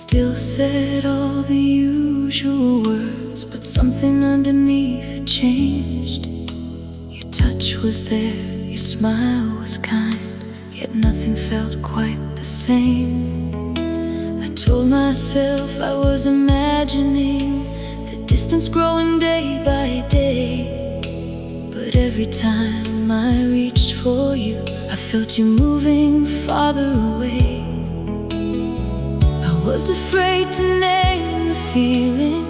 still said all the usual words, but something underneath had changed. Your touch was there, your smile was kind, yet nothing felt quite the same. I told myself I was imagining the distance growing day by day, but every time I reached for you, I felt you moving farther away. I was afraid to name the feeling,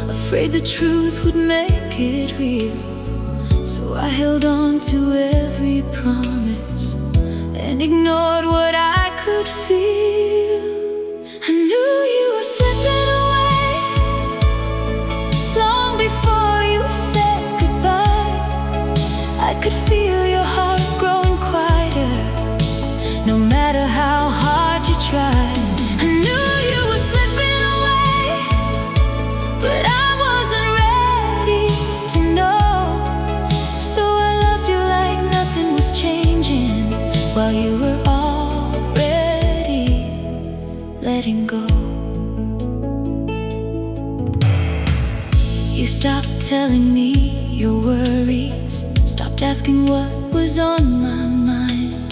afraid the truth would make it real. So I held on to every promise and ignored what I could feel. I knew you were slipping away long before you said goodbye. I could feel your heart growing quieter, no matter how hard you tried. I knew you were slipping away, but I wasn't ready to know. So I loved you like nothing was changing, while you were already letting go. You stopped telling me your worries, stopped asking what was on my mind.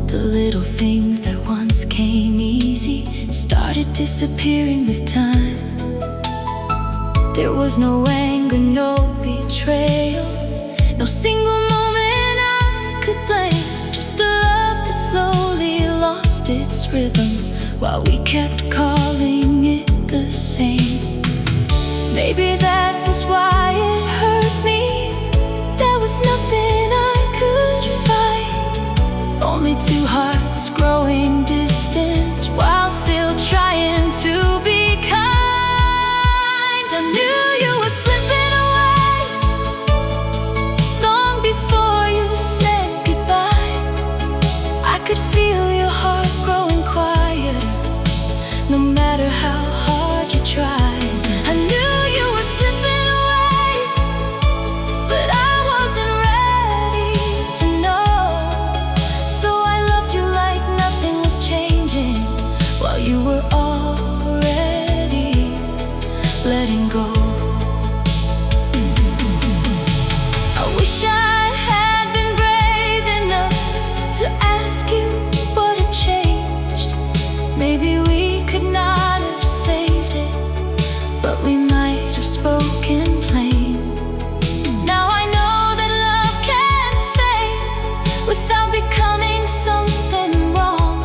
The little things that once came easy started disappearing with time. There was no anger, no betrayal, no single moment I could blame. Just a love that slowly lost its rhythm, while we kept calling it the same. Maybe that was why it hurt me. There was nothing I could fight, only two hearts growing distant while still trying to be kind. I knew you were slipping away long before you said goodbye. I could feel your heart growing quieter, no matter how hard you tried. I knew you were slipping away, but I wasn't ready to know. So I loved you like nothing was changing, while you were already letting go. I wish I had been brave enough to ask you what had changed. Maybe we could not have saved it, but we might have spoken plain. Now I know that love can fade without becoming something wrong.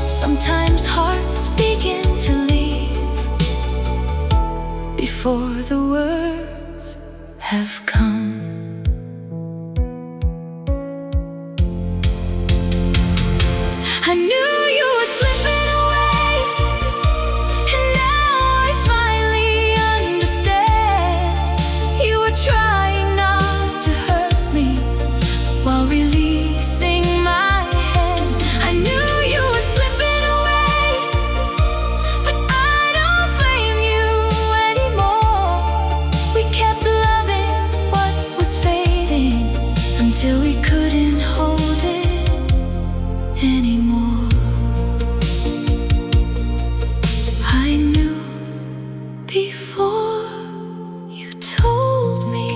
Sometimes hearts begin to leave before the words have come. I knew you were slipping away, and now I finally understand. You were trying not to hurt me while releasing my hand. I knew you were slipping away, but I don't blame you anymore. We kept loving what was fading until we couldn't hold it anymore. I knew before you told me,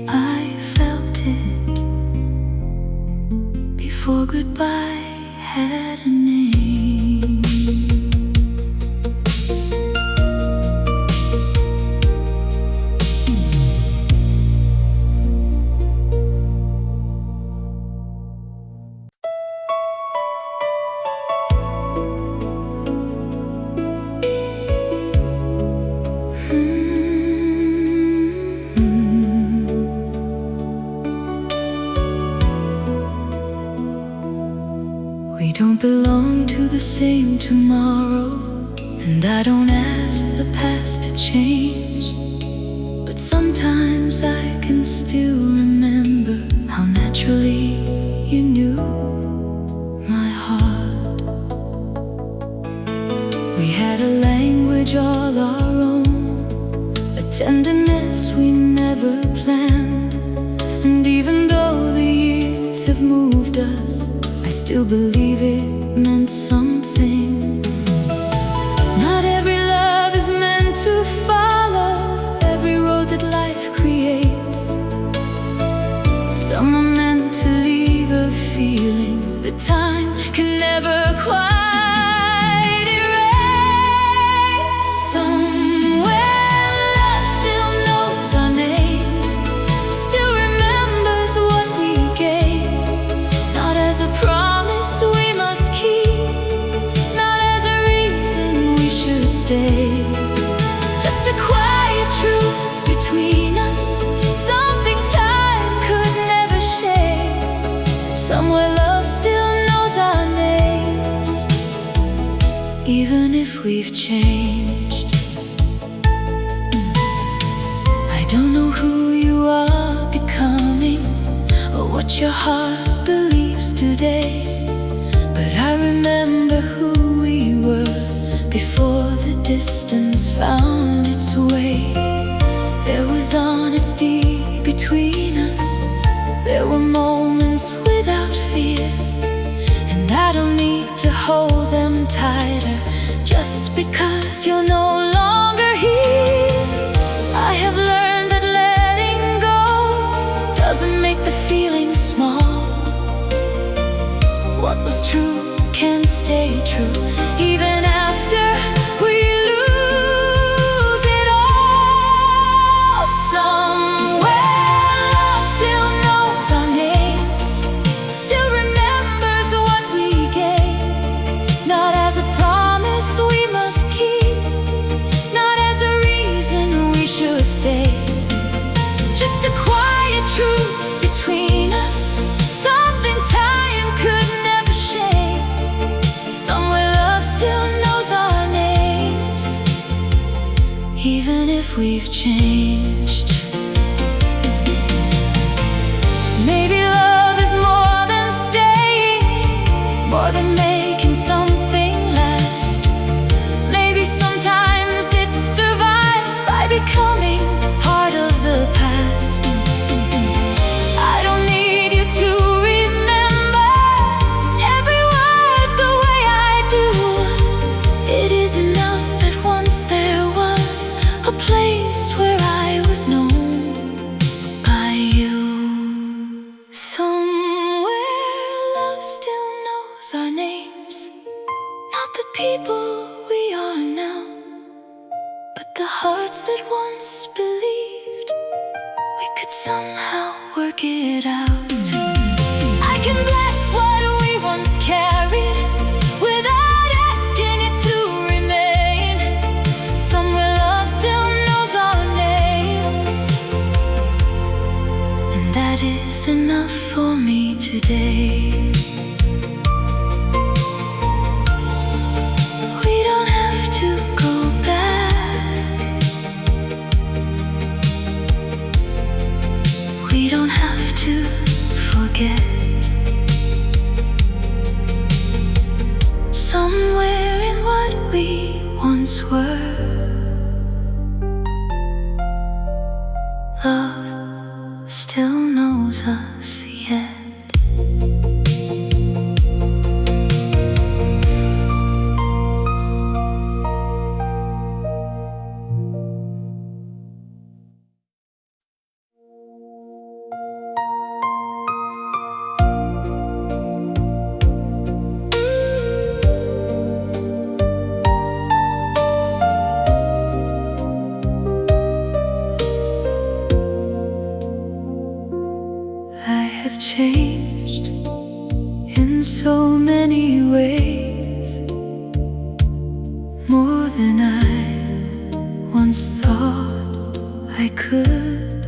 I felt it before goodbye had a name. We don't belong to the same tomorrow, and I don't ask the past to change, but sometimes I can still remember how naturally you knew my heart. We had a language all our own, a tenderness we never planned. And even though the years have moved us, I still believe it meant something. stay. Just a quiet truth between us, something time could never shake. Somewhere love still knows our names, even if we've changed. I don't know who you are becoming, or what your heart believes today, but I remember who we were before the distance found its way. There was honesty between us, there were moments without fear, and I don't need to hold them tighter just because you're no longer here. I have learned that letting go doesn't make the feeling small. What was true can stay true even after we lose it all. Somewhere love still knows our names, still remembers what we gave, not as a promise we must keep, not as a reason we should stay. Just a quiet truth between us, something time could never shake. Somewhere love still knows our names, even if we've changed. Maybe love is more than staying, more than making something last. Maybe sometimes it survives by becoming part of the past. I don't need you to remember every word the way I do. It is enough that once there was a place where I was known by you. Somewhere love still knows our names, not the people we are now, but the hearts that once believed we could somehow work it out. I can bless what we once carried without asking it to remain. Somewhere love still knows our names, and that is enough for me today. We don't have to go back, we don't have to forget. Somewhere in what we once were, love still knows us yet. I have changed in so many ways, more than I once thought I could.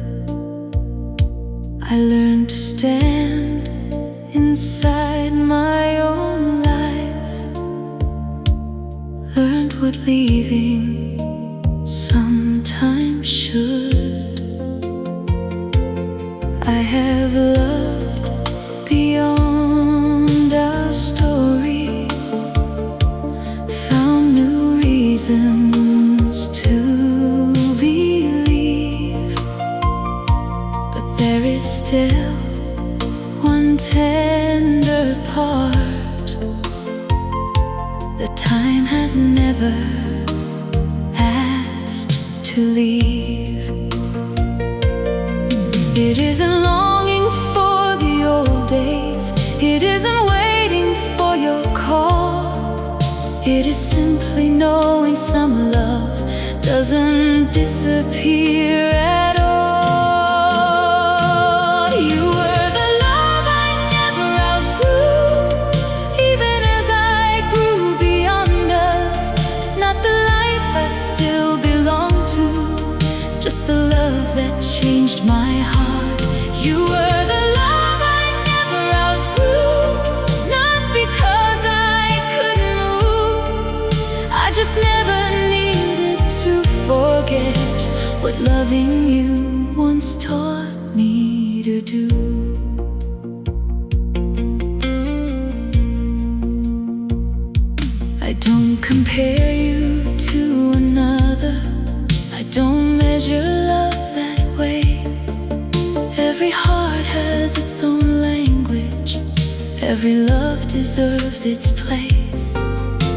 I learned to stand inside my own life, learned what leaving sometimes should. I have loved beyond our story, found new reasons to believe, but there is still one tender part that time has never asked to leave. It isn't longing for the old days, it isn't waiting for your call. It is simply knowing some love doesn't disappear at all. You were the love I never outgrew, even as I grew beyond us. Not the life I what loving you once taught me to do. I don't compare you to another. I don't measure love that way. Every heart has its own language. Every love deserves its place.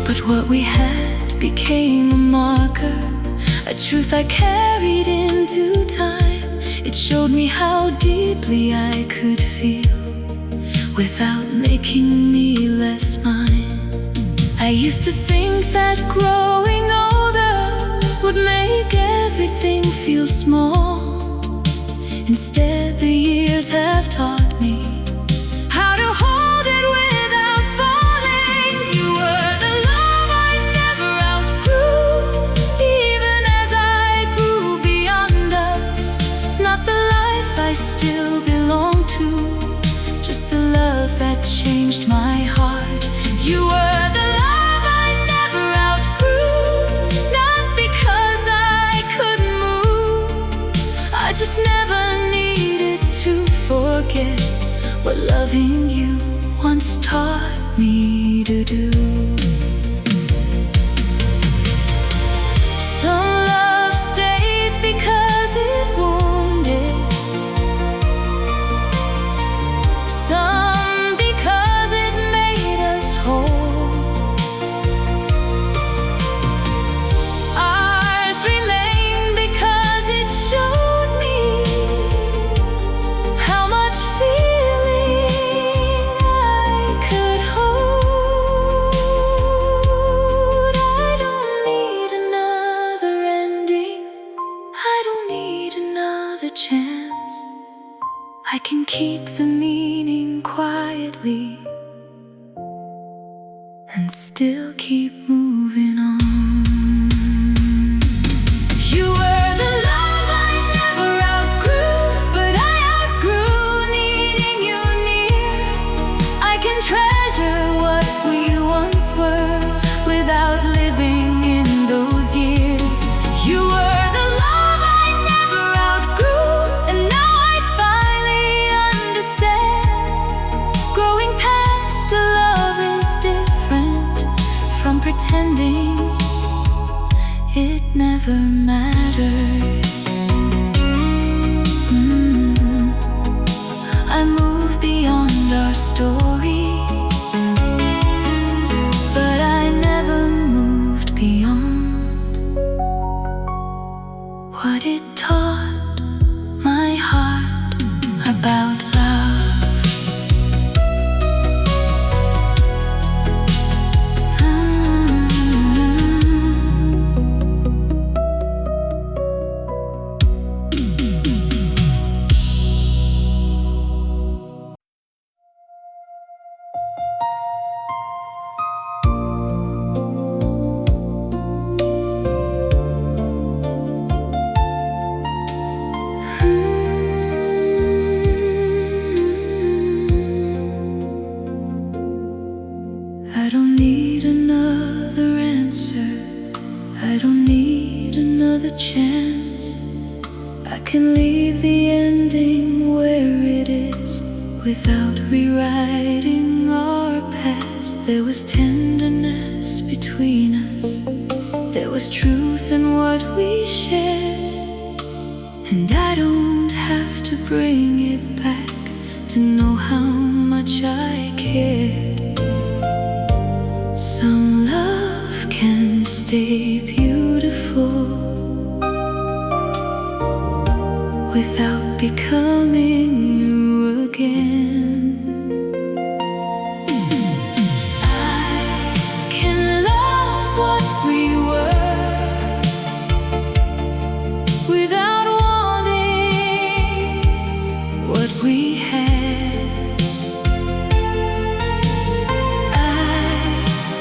But what we had became a marker, a truth I carried into time. It showed me how deeply I could feel without making me less mine. I used to think that growing older would make everything feel small. Instead, the years have taught me how to hold it without falling. You were the love I never outgrew, even as I grew beyond us. Not the life I still belong to, just the love that changed my heart. You were the love I never outgrew, not because I couldn't move. I just never needed to forget what loving you once taught me to do. Some love stays because it wounded, some because it made us whole. Ours remained because it showed me how much feeling I could hold. I don't need another ending. I don't need another chance. I can keep the meaning quietly and still keep moving on. You were the love I never outgrew, but I outgrew needing you near. I can treasure what we once were without living in those years. You were the love I never outgrew, and now I finally understand. Growing past a love is different from pretending it never mattered. I move beyond our story, but I never moved beyond what it taught my heart about love. I don't need another answer. I don't need another chance. I can leave the ending where it is without rewriting our past. There was tenderness between us. There was truth in what we shared. And I don't have to bring it back to know how much I cared. Some love can stay beautiful without becoming new again. I can love what we were without wanting what we had.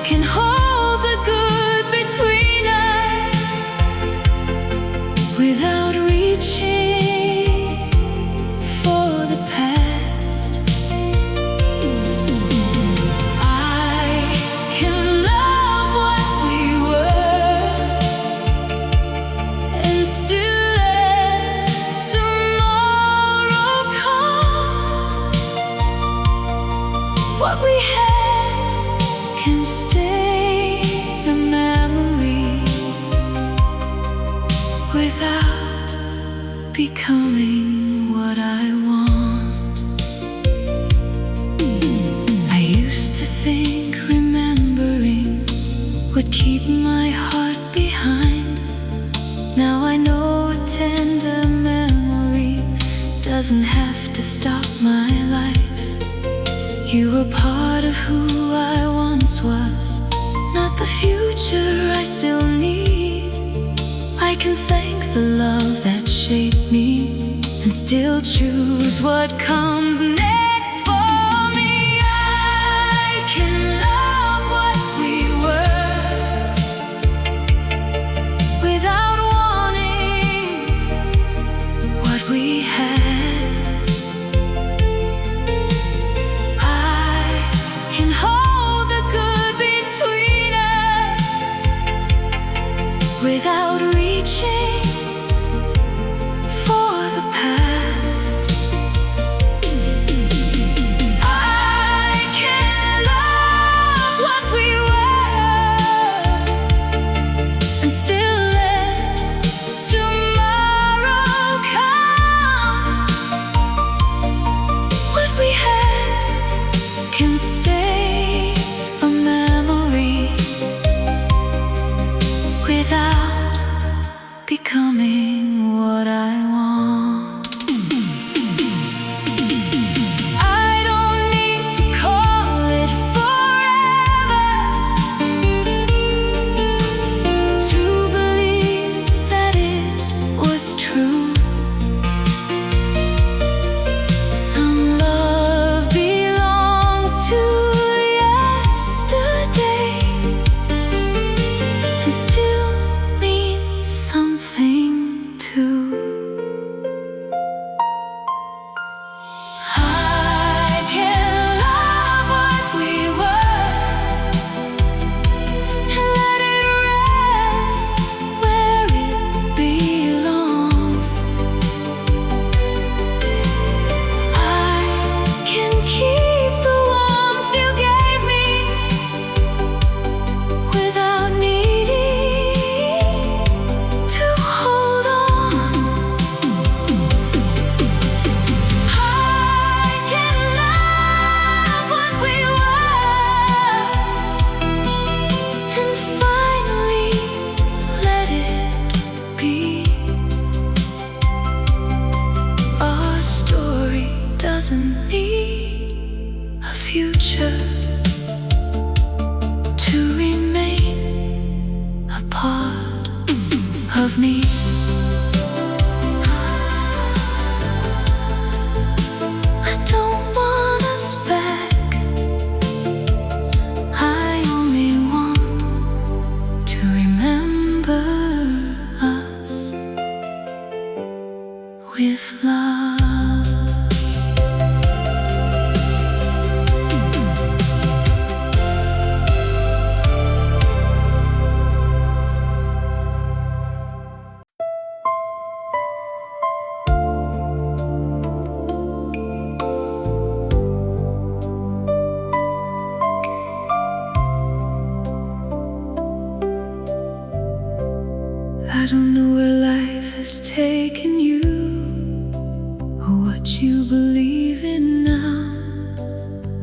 Can hold the good between us without reaching for the past. can stay a memory without becoming what I want. I used to think remembering would keep my heart behind. Now I know a tender memory doesn't have to stop my life. You were part of who I once was, not the future I still need. I can thank the love that shaped me and still choose what comes next for me. I can love what we were without wanting what we had. Without reaching for the past, I can love what we were and still let tomorrow come. What we had can stay a memory without becoming what I want. I don't need to call it forever to believe that it was true. Some love belongs to yesterday and still means something too. I can love what we were and let it rest where it belongs. I can keep the warmth you gave me without needing to hold on. I can love what we were and finally let it be. Our story doesn't need a future to remain a part of me. I don't want us back. I only want to remember us with love. I don't know where life has taken you or what you believe in now.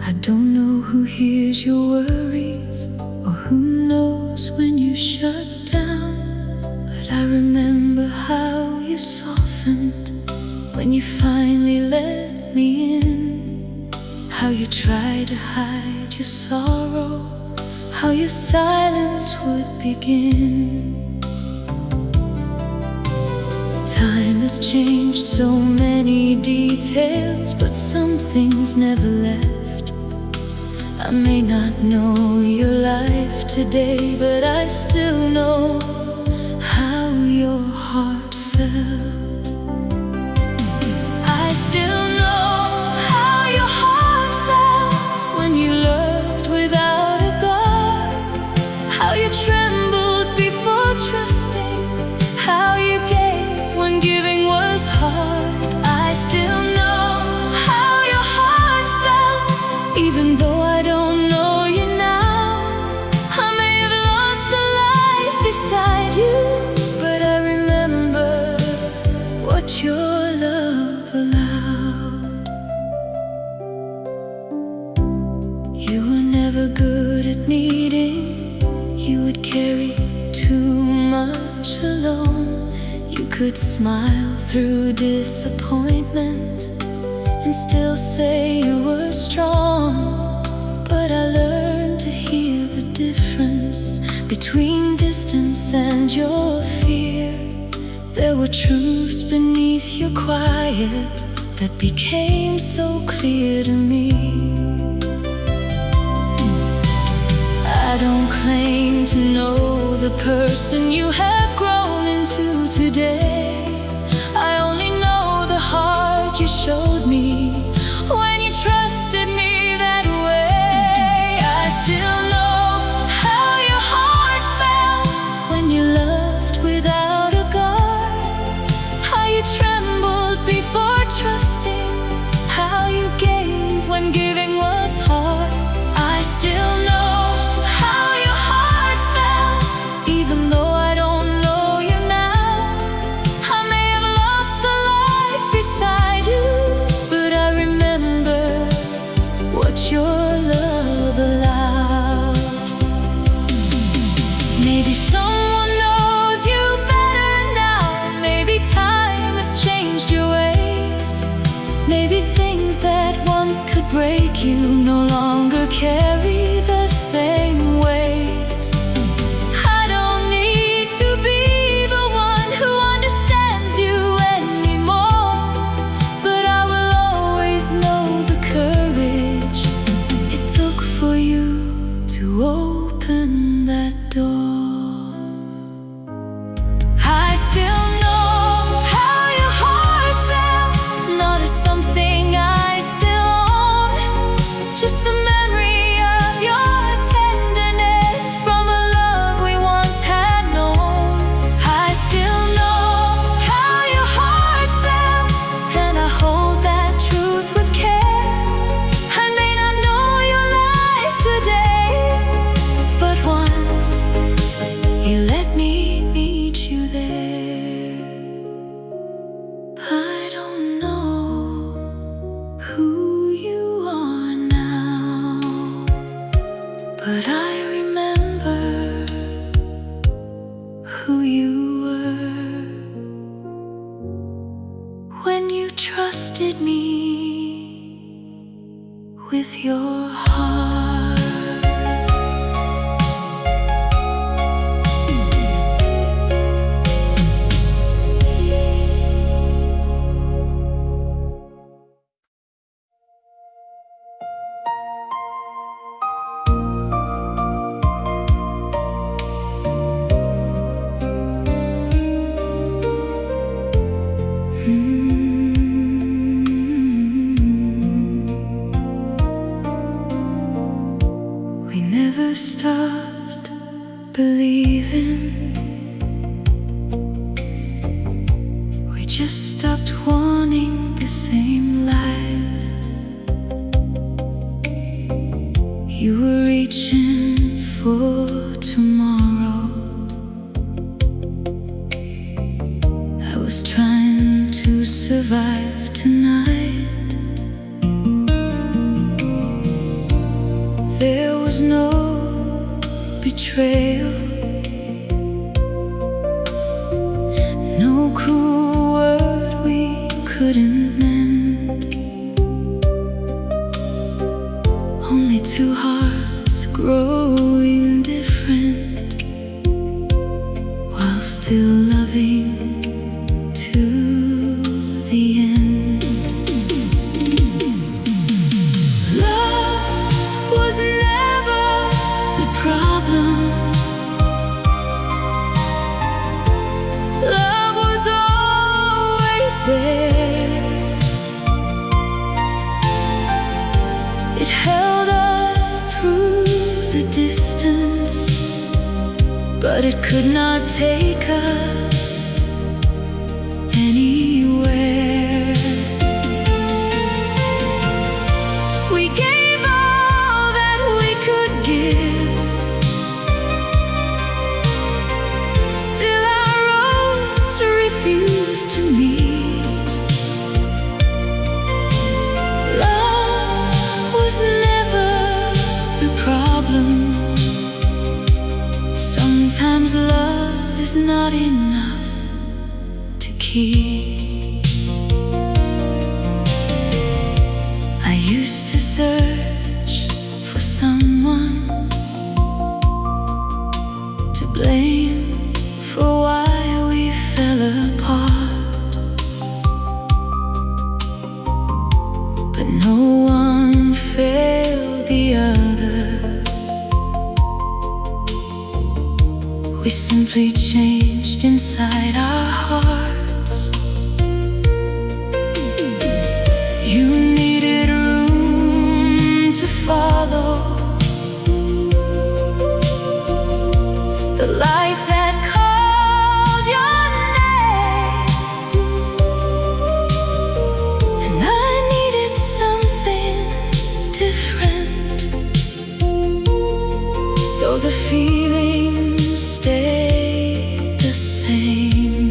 I don't know who hears your worries or who knows when you shut down. But I remember how you softened when you finally let me in. How you tried to hide your sorrow, how your silence would begin. Time has changed so many details, but some things never left. I may not know your life today, but I still know how your heart felt. I still know how your heart felt when you loved without a guard. How you trembled before trusting, how you gave when giving was hard. I still know how your heart felt, even though I don't know you now. could smile through disappointment and still say you were strong. But I learned to hear the difference between distance and your fear. There were truths beneath your quiet that became so clear to me. I don't claim to know the person you have grown into today. I only know the heart you showed me when you trusted me that way. I still know how your heart felt when you loved without a guard, how you trembled before trusting, how you gave when giving was hard. I still know how your heart felt, even though I don't know you now. I may have lost the life beside you, but I remember what your love allowed. Maybe someone knows you better now. Maybe time has changed your ways. Maybe things that once could break you no longer carry the same weight. I don't need to be the one who understands you anymore, but I will always know the courage it took for you to open that door. I still know how your heart felt, not as something I still own, just the memory of your tenderness from a love we once had known. I still know how your heart felt, and I hold that truth with care. I may not know your life today, but once you let me meet you there. I don't know who you are now, but I remember who you were when you trusted me with your heart. We never stopped believing. We just stopped wanting the same life. You were reaching for tomorrow. I was trying to survive tonight. There was no betrayal, no cruel word we couldn't mend. Only two hearts growing different while still loving to the end. Love was never the problem. Love was always there. It held us through the distance, but it could not take us anywhere. We gave all that we could give. Still our roads refused to meet. Love was never the problem. Sometimes love is not enough to key. I used to search for someone to blame for why we fell apart, but no one failed the other. We simply changed inside our hearts. You needed room to follow the life that called your name, and I needed something different, though the feelings stayed the same.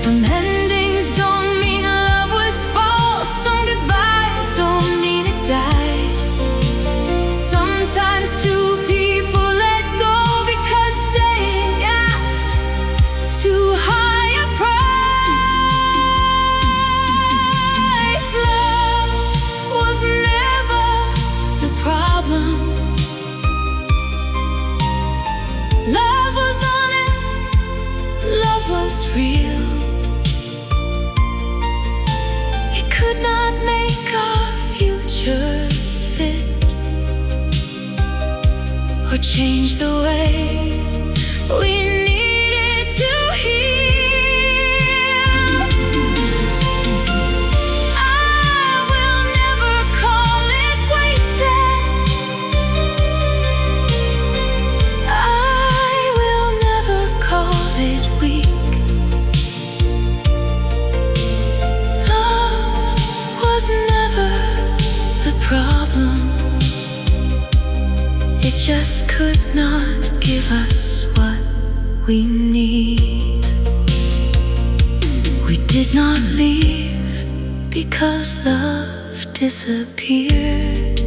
Some endings don't mean love was false. Some goodbyes don't mean it died. Sometimes two people let go because staying asked too high a price. Love was never the problem. Love was honest, love was real. It could not make our futures fit or change the way we needed to heal. I will never call it wasted. I will never call it weak. Love was never the problem. It just could not give us what we need. We did not leave because love disappeared.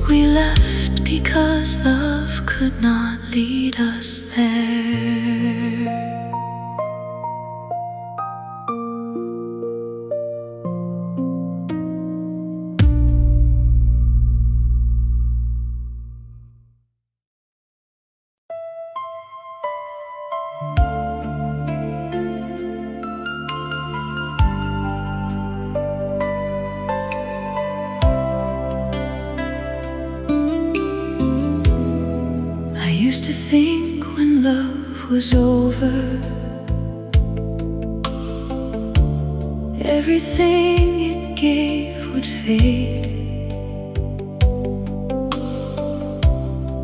We left because love could not lead us there. I used to think when love was over, everything it gave would fade,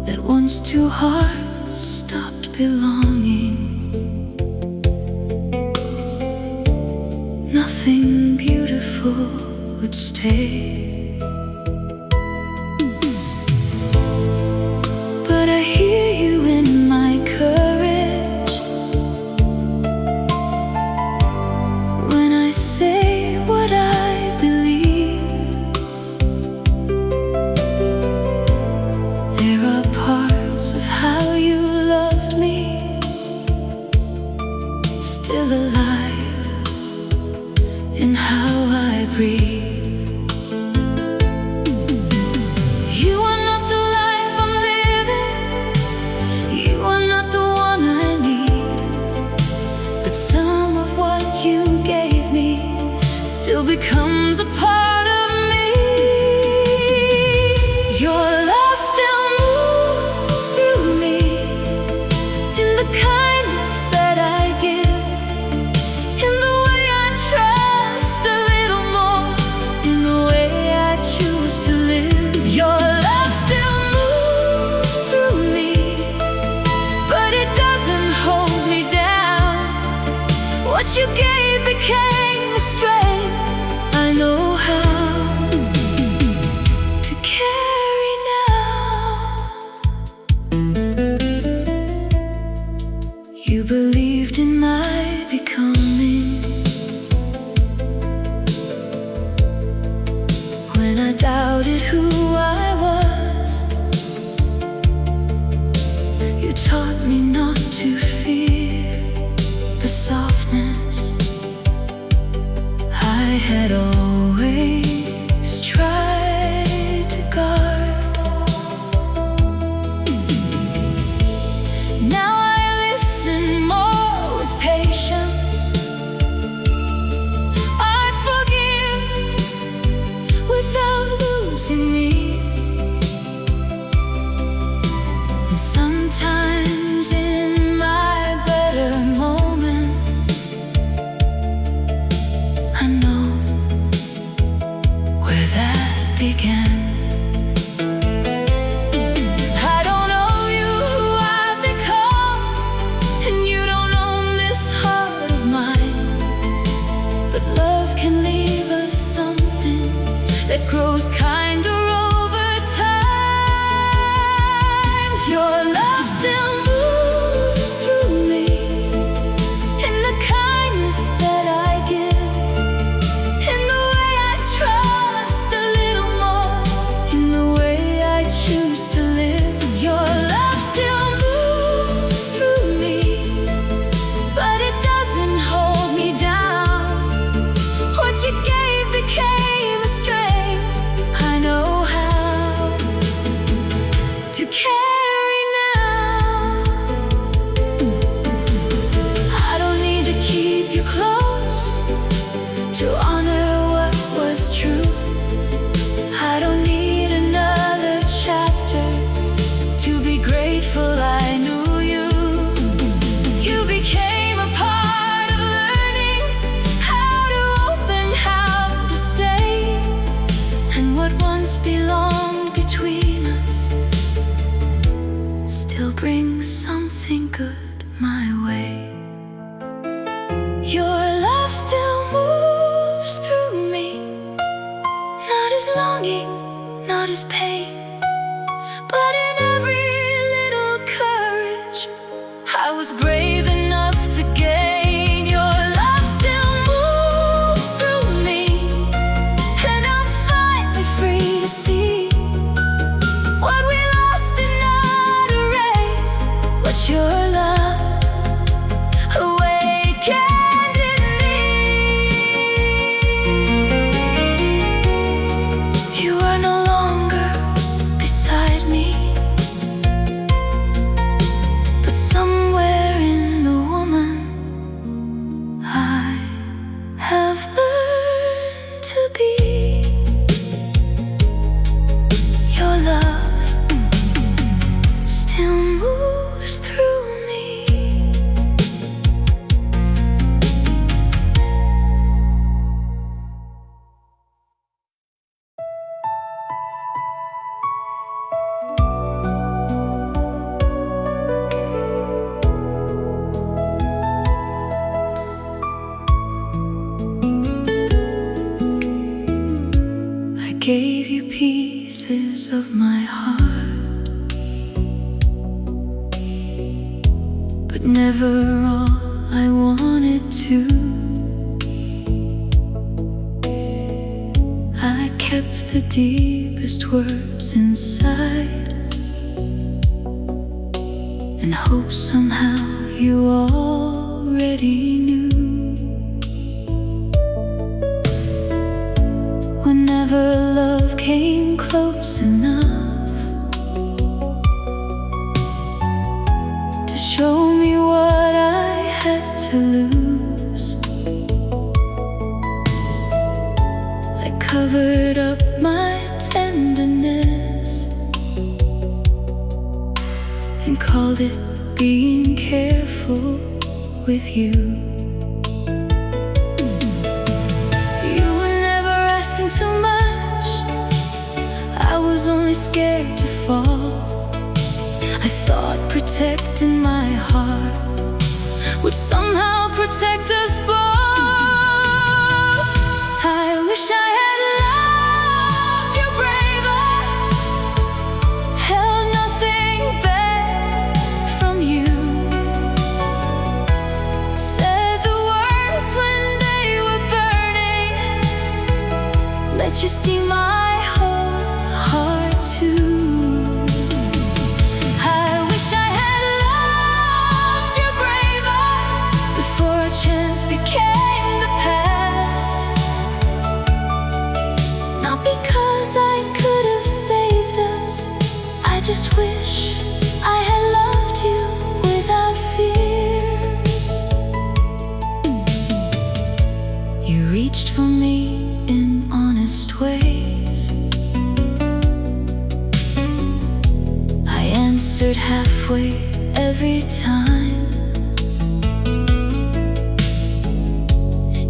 that once two hearts stopped belonging, nothing beautiful would stay. But I hear you in my courage when I say what I believe. There are parts of how you loved me still alive in how I breathe. You are not the life I'm living. You are not the one I need. But some of what you gave me still becomes a part of me. Your love still moves through me in the kindness that I give, in the way I trust a little more, in the way I choose to live. Your love still moves through me, but it doesn't hold me down. What you gave became a strength I know how to carry now. You believed in my becoming when I doubted who I was. You taught me not to And sometimes in my better moments, I know where that began. I don't know you who I've become, and you don't own this heart of mine, but love can leave us something that grows kinder over time. Your love still moves through me in the kindness that I give, in the way I trust a little more, in the way I choose to live. Your love still moves through me, but it doesn't hold me down. What you gave became a strength I know how to carry now. I don't need to keep you close to honor what was true. I don't need another chapter to be grateful I knew you. You became a part of learning how to open, how to stay, and what once belonged between us still brings something good my way. Your love still moves through me, not as longing, not as pain, but in every little courage I was brave enough to gain. Your love still moves through me, and I'm finally free to see what we lost and not erase, what your love awakened in me. You are no longer beside me, but somewhere in the woman I have learned to be. Your love still moves through me. I gave you pieces of my heart, but never all I wanted to. I kept the deepest words inside and hoped somehow you already knew. Whenever love came close enough to show me what I had to lose, I covered up my tenderness and called it being careful with you. You were never asking too much, I was only scared to fall. I thought protecting my heart would somehow protect us both. I wish I had loved you braver, held nothing back from you, said the words when they were burning, let you see my whole heart too. I wish I had loved you braver before a chance became the past. Not because I could have saved us, I just wish I had loved you without fear. You reached for me in honest ways, I answered answered halfway every time.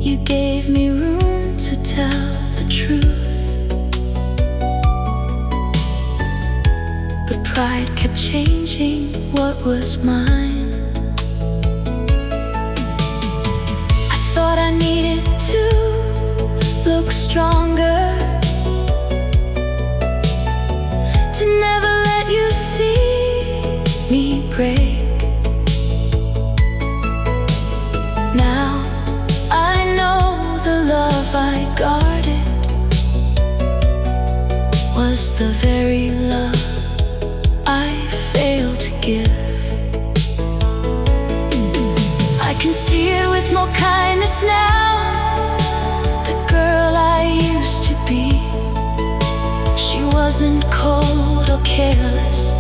You gave me room to tell the truth, but pride kept changing what was mine. I thought I needed to look stronger, to never let you see me break. Now I know the love I guarded was the very love I failed to give. I can see it with more kindness now. The girl I used to be, she wasn't cold or careless.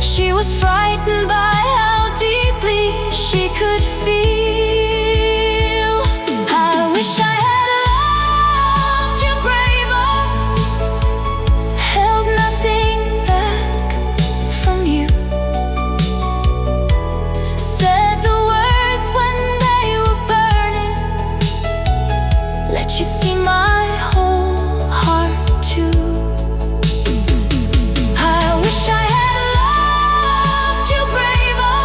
She was frightened by how deeply she could feel. I wish I had loved you braver, held nothing back from you, said the words when they were burning, let you see my whole heart too. I wish I had loved you braver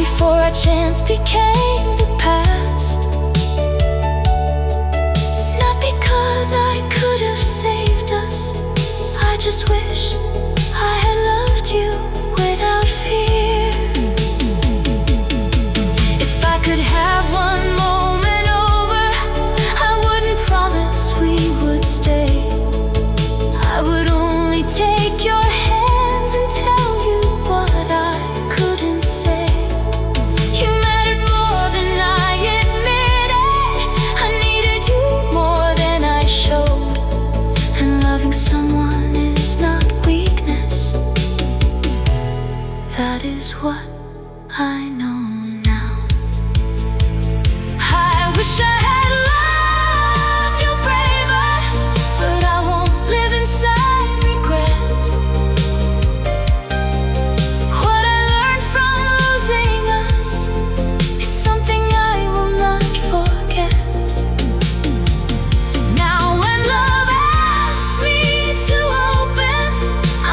before our chance became the past. Not because I could have saved us, I just wish I had loved you without fear. If I could have one moment over, I wouldn't promise we would stay. I would only take your hands and tell you what I couldn't say. You mattered more than I admitted. I needed you more than I showed. And loving someone is not weakness. That is what I know now. I wish I had loved you braver, but I won't live inside regret. What I learned from losing us is something I will not forget. Now when love asks me to open,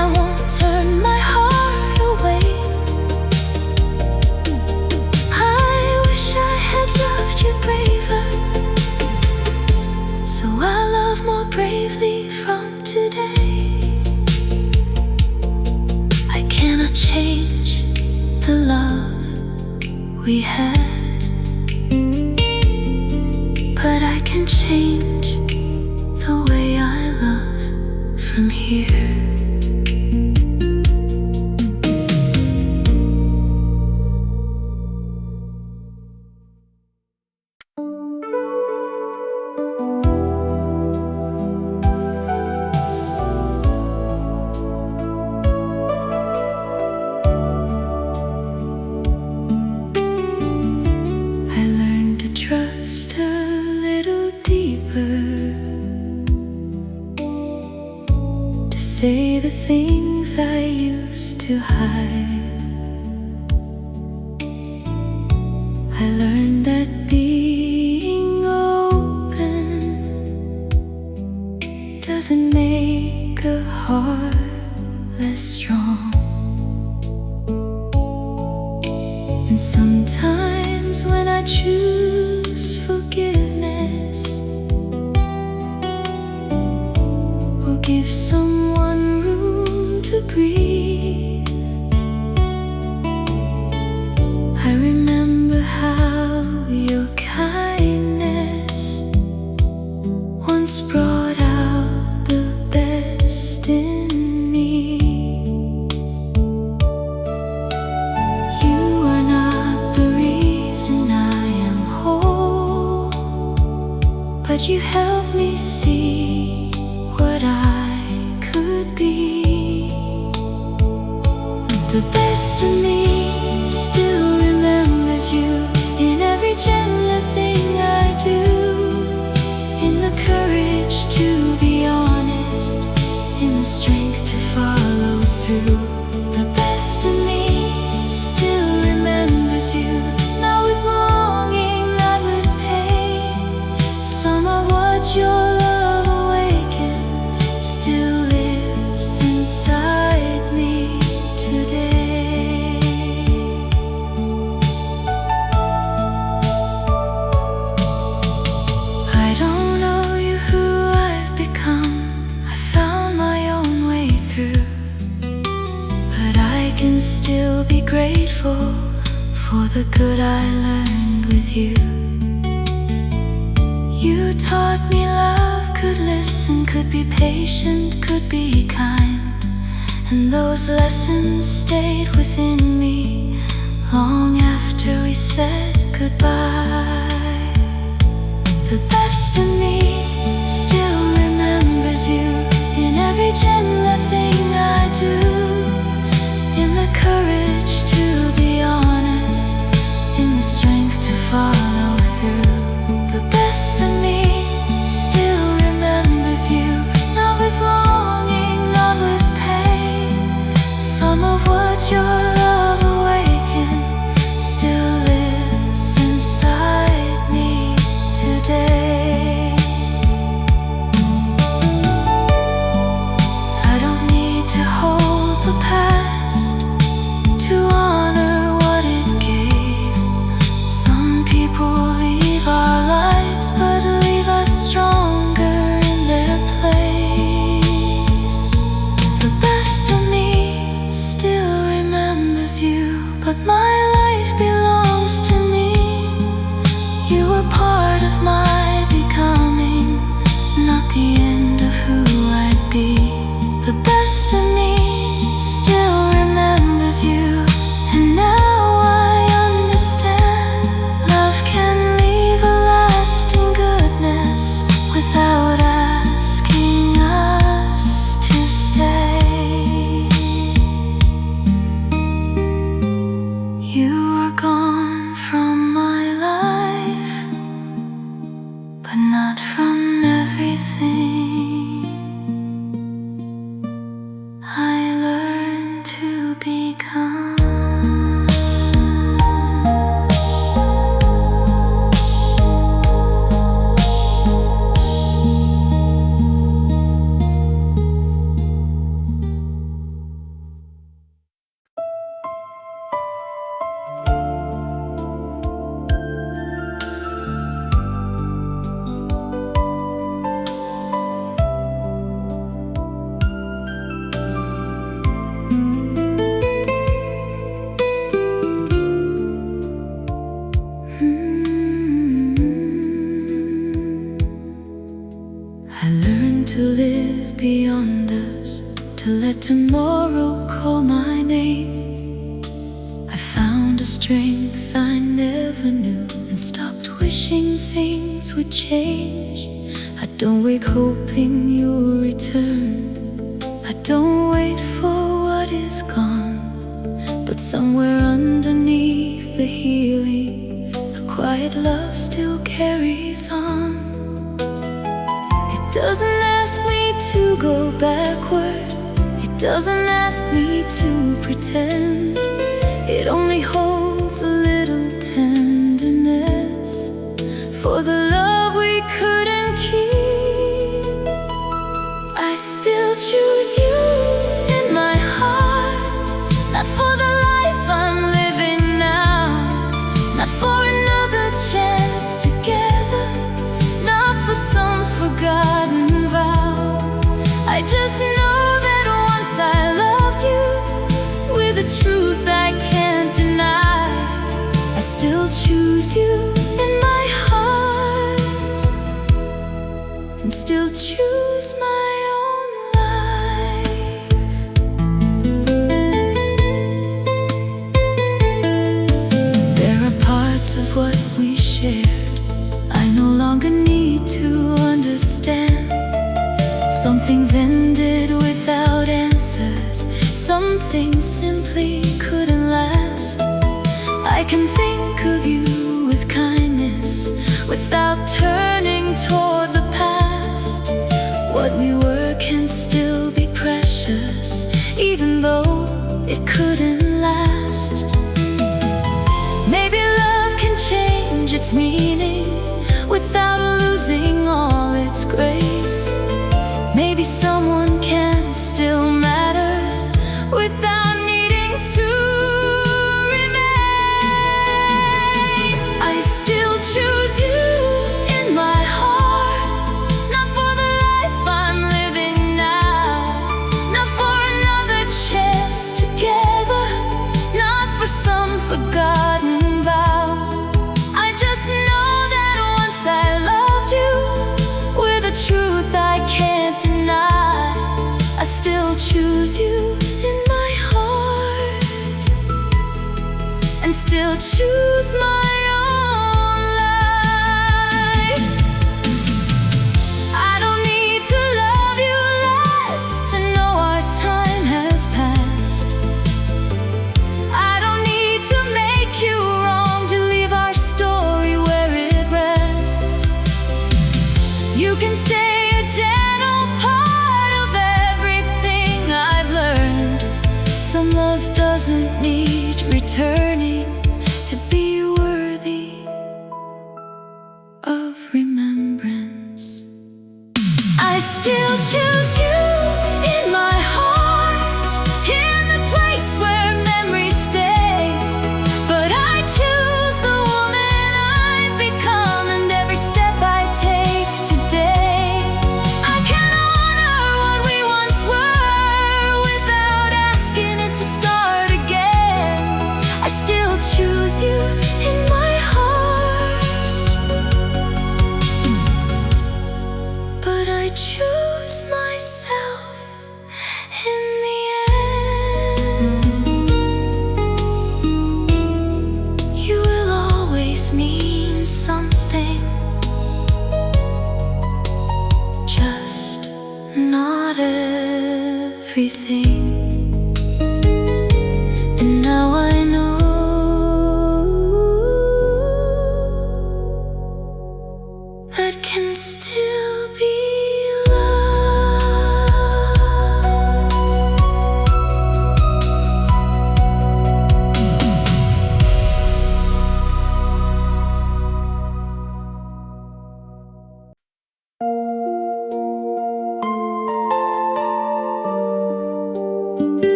I won't turn my heart away. I wish I had loved you braver, so I love more bravely from today. I cannot change the love we had, but I can change the way I love from here. I learned to trust a little deeper, to say the things I used to hide. I learned that being open doesn't make a heart less strong. And sometimes when I choose forgiveness, or give someone room to breathe, I remember how your kindness once brought out the best in me. You are not the reason I am whole, but you help me see what I could be. The best of me still remembers you in every gentler thing I do, in the courage to be honest, in the strength to follow through. The best of me still be grateful for the good I learned with you. You taught me love could listen, could be patient, could be kind. And those lessons stayed within me long after we said goodbye. The best of me still remembers you in every gentle thing I do, in the courage to be honest, in the strength to follow through. The best of me still remembers you, not with longing, not with pain. Some of what your love awakened still lives inside me today. I don't need to hold the past to honor what it gave. Some people leave our lives but leave us stronger in their place. The best of me still remembers you, but my life belongs to me. You were part of my becoming, not the end of who I'd be. The best of me still remembers you, and now I understand love can leave a lasting goodness without asking us to stay. You were gone from my life, but not from everything. I learned to become. I learned to live beyond us, to let tomorrow call my name. I found a strength I never knew and stopped wishing things would change. I don't wake hoping you'll return. I don't wait for what is gone, but somewhere underneath the healing, a quiet love still carries on. It doesn't ask me to go backward, it doesn't ask me to pretend. It only holds a little tenderness for the love we couldn't keep. I still choose you in my heart, not for the life I'm living now, not for another chance together, not for some forgotten vow. I just know that once I loved you with a truth I can't deny. I still choose you in my heart, and still choose my own life. There are parts of what we shared I no longer need to understand. Some things ended without answers, some things simply couldn't last. I can think of you with kindness without turning toward the past. What we were can still be precious, even though it couldn't last. Maybe love can change its meaning without losing all its grace. Maybe someone can still matter without needing to remain. I still choose you in my heart, not for the life I'm living now, not for another chance together, still choose my own life. I don't need to love you less to know our time has passed. I don't need to make you wrong to leave our story where it rests. You can stay a gentle part of everything I've learned. Some love doesn't need returning to be worthy of remembrance. I still choose you in my heart, in the place where memories stay. But I choose the woman I've become and every step I take today. I can honor what we once were without asking it to start again. I still choose you in my heart, but I choose myself in the end. You will always mean something, just not everything. And now I know that can still be love.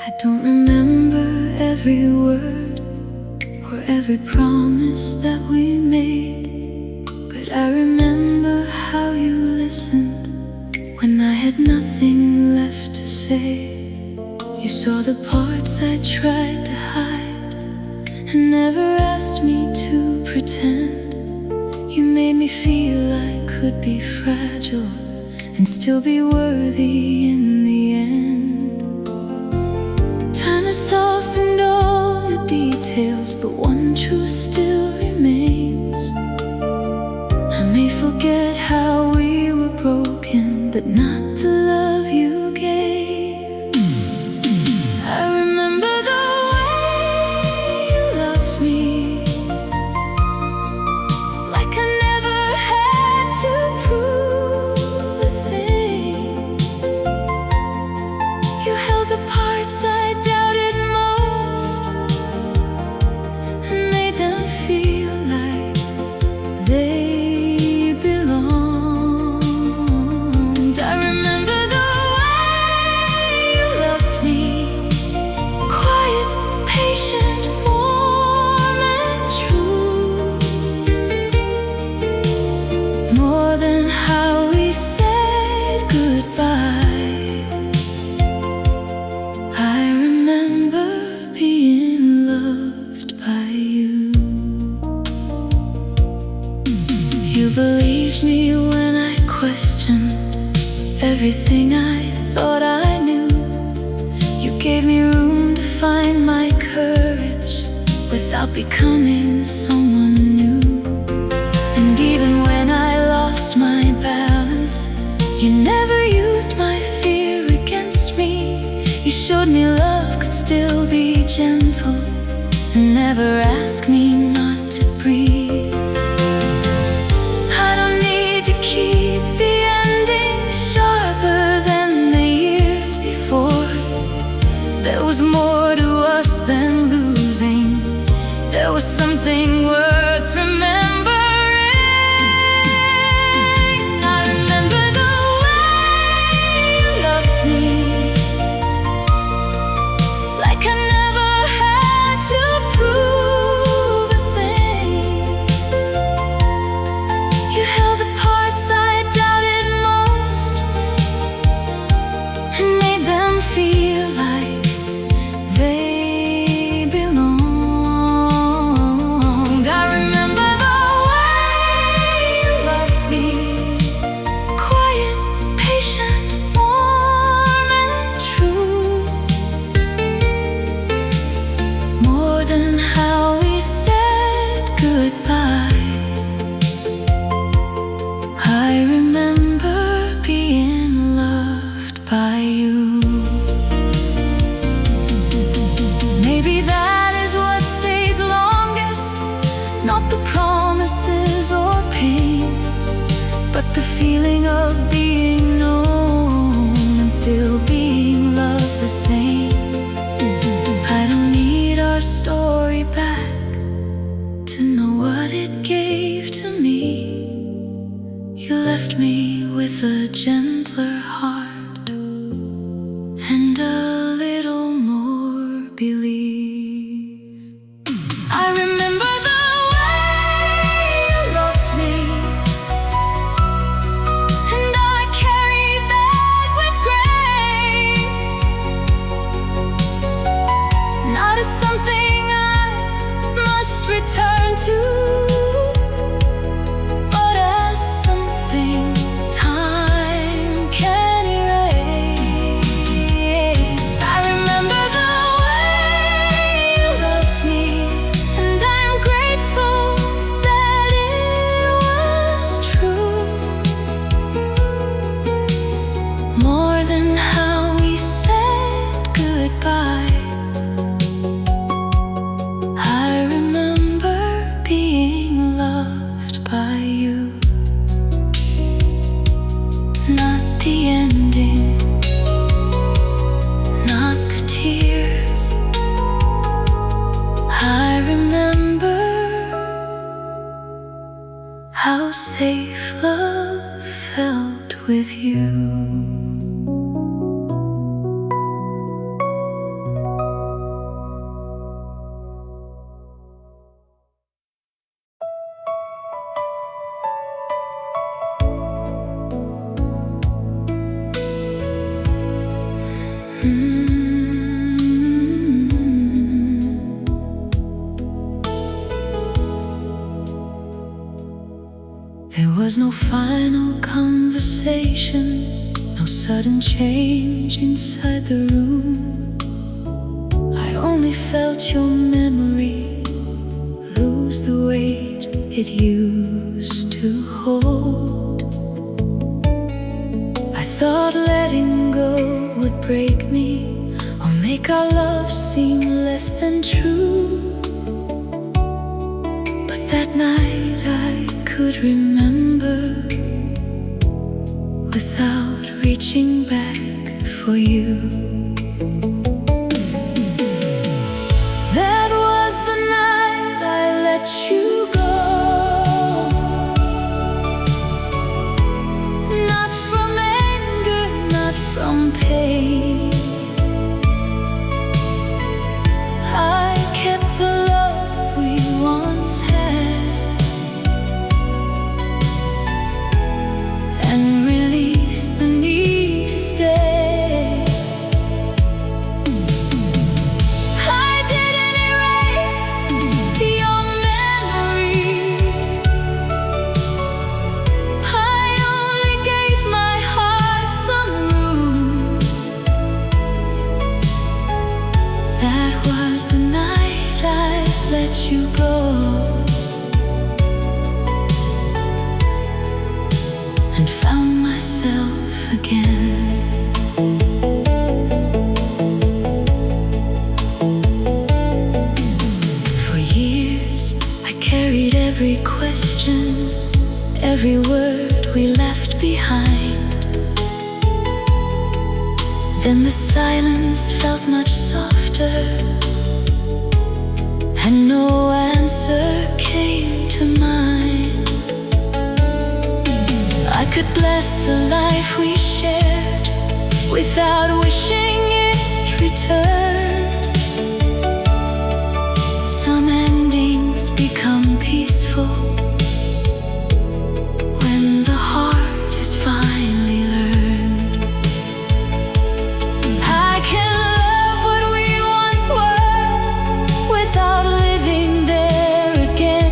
I don't remember every word or every promise that we made, but I remember how you listened when I had nothing left to say. You saw the parts I tried to hide and never asked me to pretend. You made me feel I could be fragile and still be worthy in the end. Time has softened all the details, but one truth still remains. I may forget how we were broken, but not the love you gave. I remember the way you loved me, like I never had to prove a thing. You held the parts I doubted most and made them feel like they belonged. I remember the way you loved me, quiet, patient, warm and true, more than how we said goodbye. I remember being loved by you. You believed me when I questioned everything I thought I knew. You gave me room to find my courage without becoming someone new. And even when I lost my balance, you never used my fear against me. You showed me love could still be gentle and never asked me not to breathe. I don't need to keep the ending sharper than the years before. There was more to us than losing. There was something worth remembering. I remember the way you loved me, like I never had to prove but the feeling of being known and still being loved the same. I don't need our story back to know what it gave to me. You left me with a gentler heart and a little more belief. I remember the way you loved me, and I carry that with grace, not as something I must return to, but as something time can erase. I remember the way you loved me, and I'm grateful that it was true. More than how we said goodbye, I remember being loved by you. Not the ending, not the tears. I remember how safe love felt with you. There was no final conversation, no sudden change inside the room. I only felt your memory lose the weight it used to hold. I thought letting go would break me or make our love seem less than true. But that night I could remember without reaching back for you. That was the night I let you go, not from anger, not from pain. I kept the love we once had and release the need to stay. I didn't erase your memory, I only gave my heart some room. That was the night I let you go and found myself again. For years I carried every question, every word we left behind. Then the silence felt much softer, and no answer came to mind. I could bless the life we shared without wishing it returned. Some endings become peaceful when the heart is finally learned. I can love what we once were without living there again.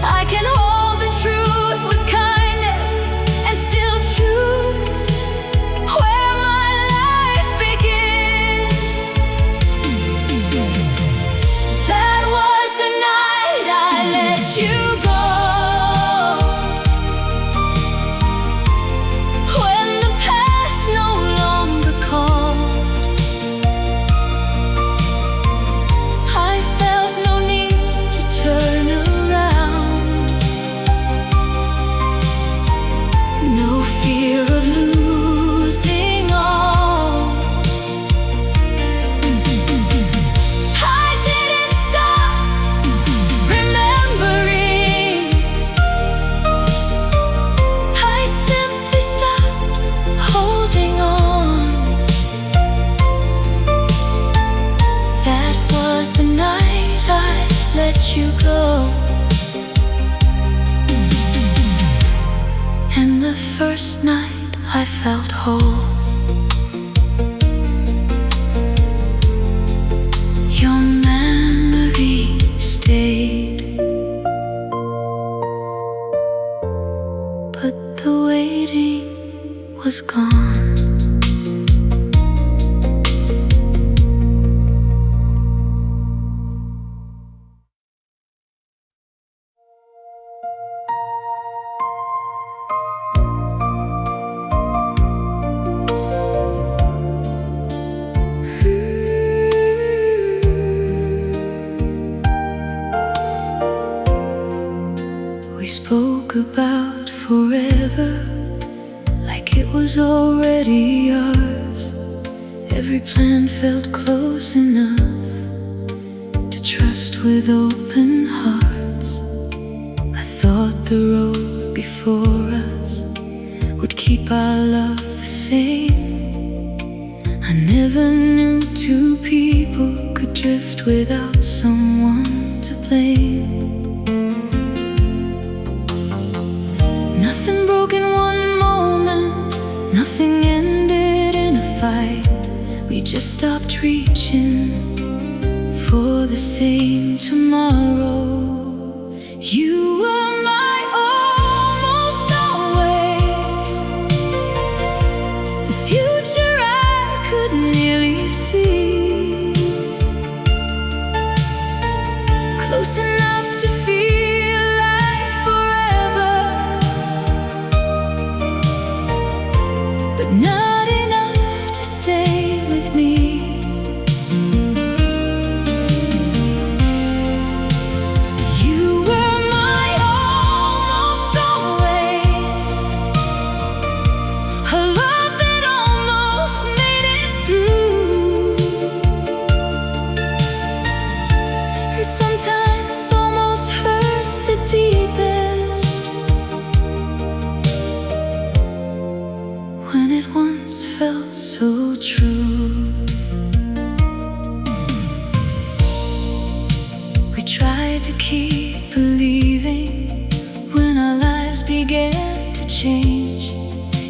I can hold the truth with kindness and still choose where my life begins. first night I felt whole. Your memory stayed, but the waiting was gone. We spoke about forever like it was already ours. Every plan felt close enough to trust with open hearts. I thought the road before us would keep our love the same. I never knew two people could drift without someone to blame. Nothing broke in one moment, nothing ended in a fight. We just stopped reaching for the same tomorrow. You were my almost always, the future I could nearly see, close enough to feel like forever, but not enough to stay with me. You were my almost always, a love that almost made it through, and sometimes almost hurts the deepest, when it once felt so true. We tried to keep believing when our lives began to change.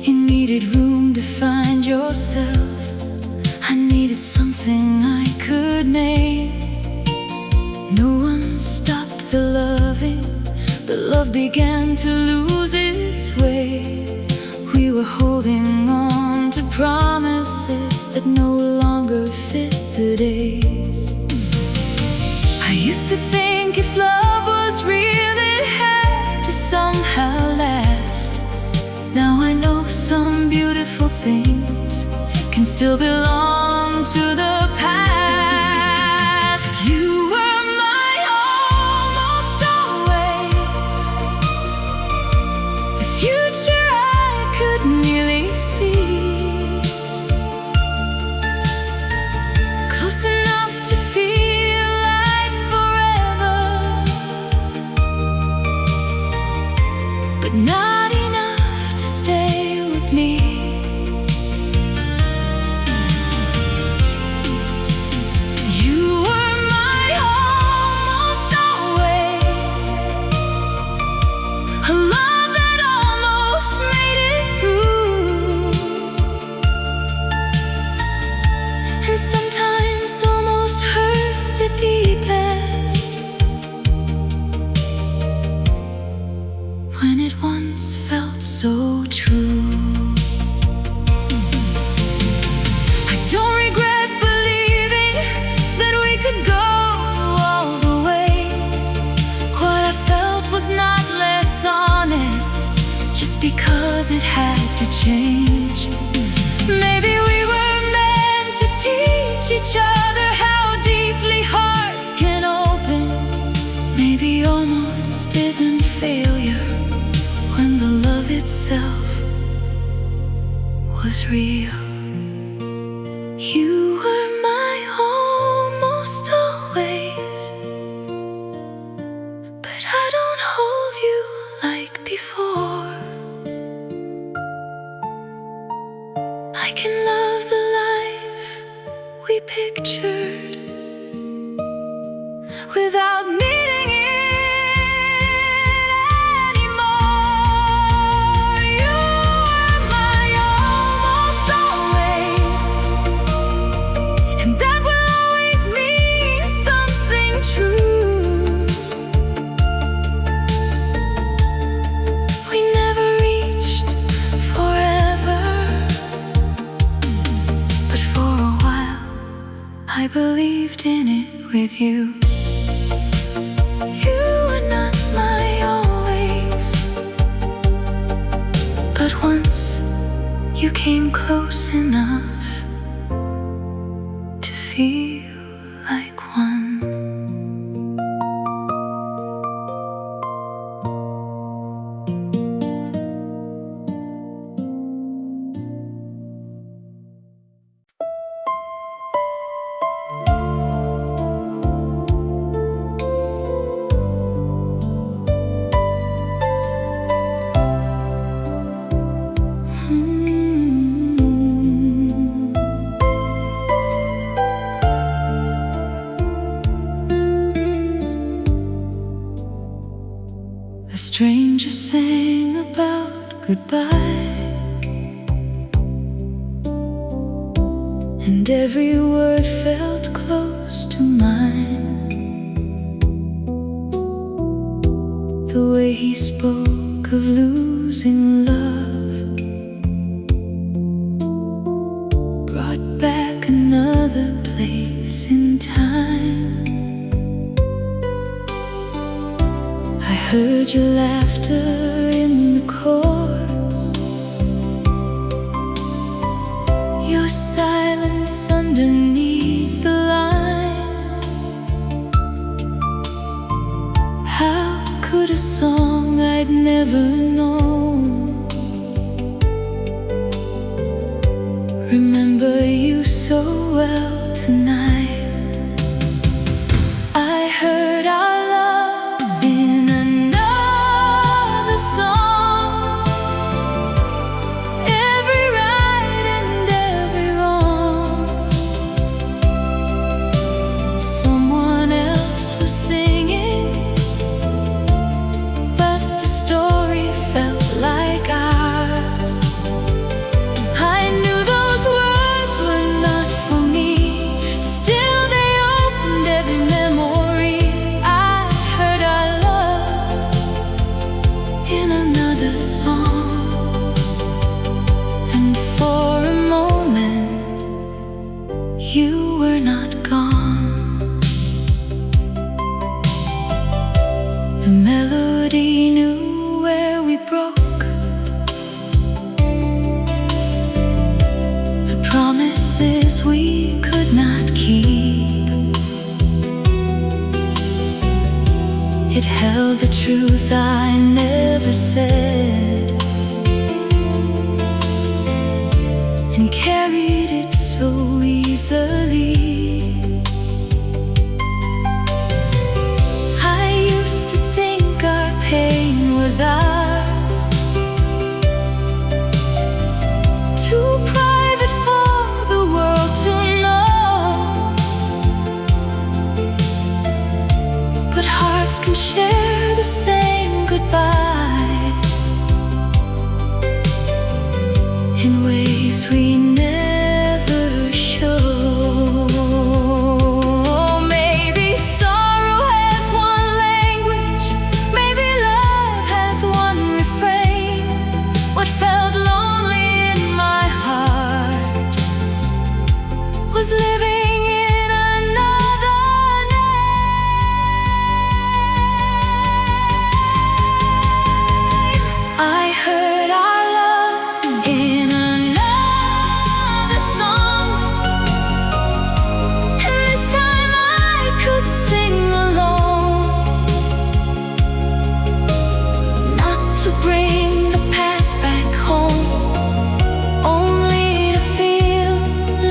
You needed room to find yourself, I needed something I could name. No one stopped the loving, but love began to lose its way. We were holding on to promises that no longer fit the days. I used to think if love was real, it had to somehow last. Now I know some beautiful things can still belong to the past. You were my almost always, the future I could nearly see, close enough to feel like forever, but not enough to stay with me. You were my almost always, a love that almost made it through, and sometimes almost hurts the deepest, when it once felt so true. I don't regret believing that we could go all the way. What I felt was not less honest just because it had to change. Maybe we were meant to teach each other how deeply hearts can open. Maybe almost isn't failure when the love itself was real. You were my almost always, but I don't hold you like before. I can love the life we pictured without needing it anymore. You I believed in it with you. You were not my always, but once you came close enough to feel like one. A stranger sang about goodbye, and every word felt close to mine. The way he spoke of losing love brought back another place in time. I heard your laughter in the chords, your silence underneath the line. How could a song I'd never known remember you so well tonight? I heard our love in another song, every right and every wrong. Someone else was singing, but the story felt like ours. I knew those words were not for me, still they opened every memory. I heard our love in another song, and for a moment you were not gone. The melody knew where we broke, the promises we could not keep. It held the truth I never said, and carried it so easily. I used to think our pain was ours, too private for the world to know. But hearts can share the same goodbye in ways we never show. Maybe sorrow has one language, maybe love has one refrain. What felt lonely in my heart was living in another name. I heard our love in another song, and this time I could sing alone, not to bring the past back home, only to feel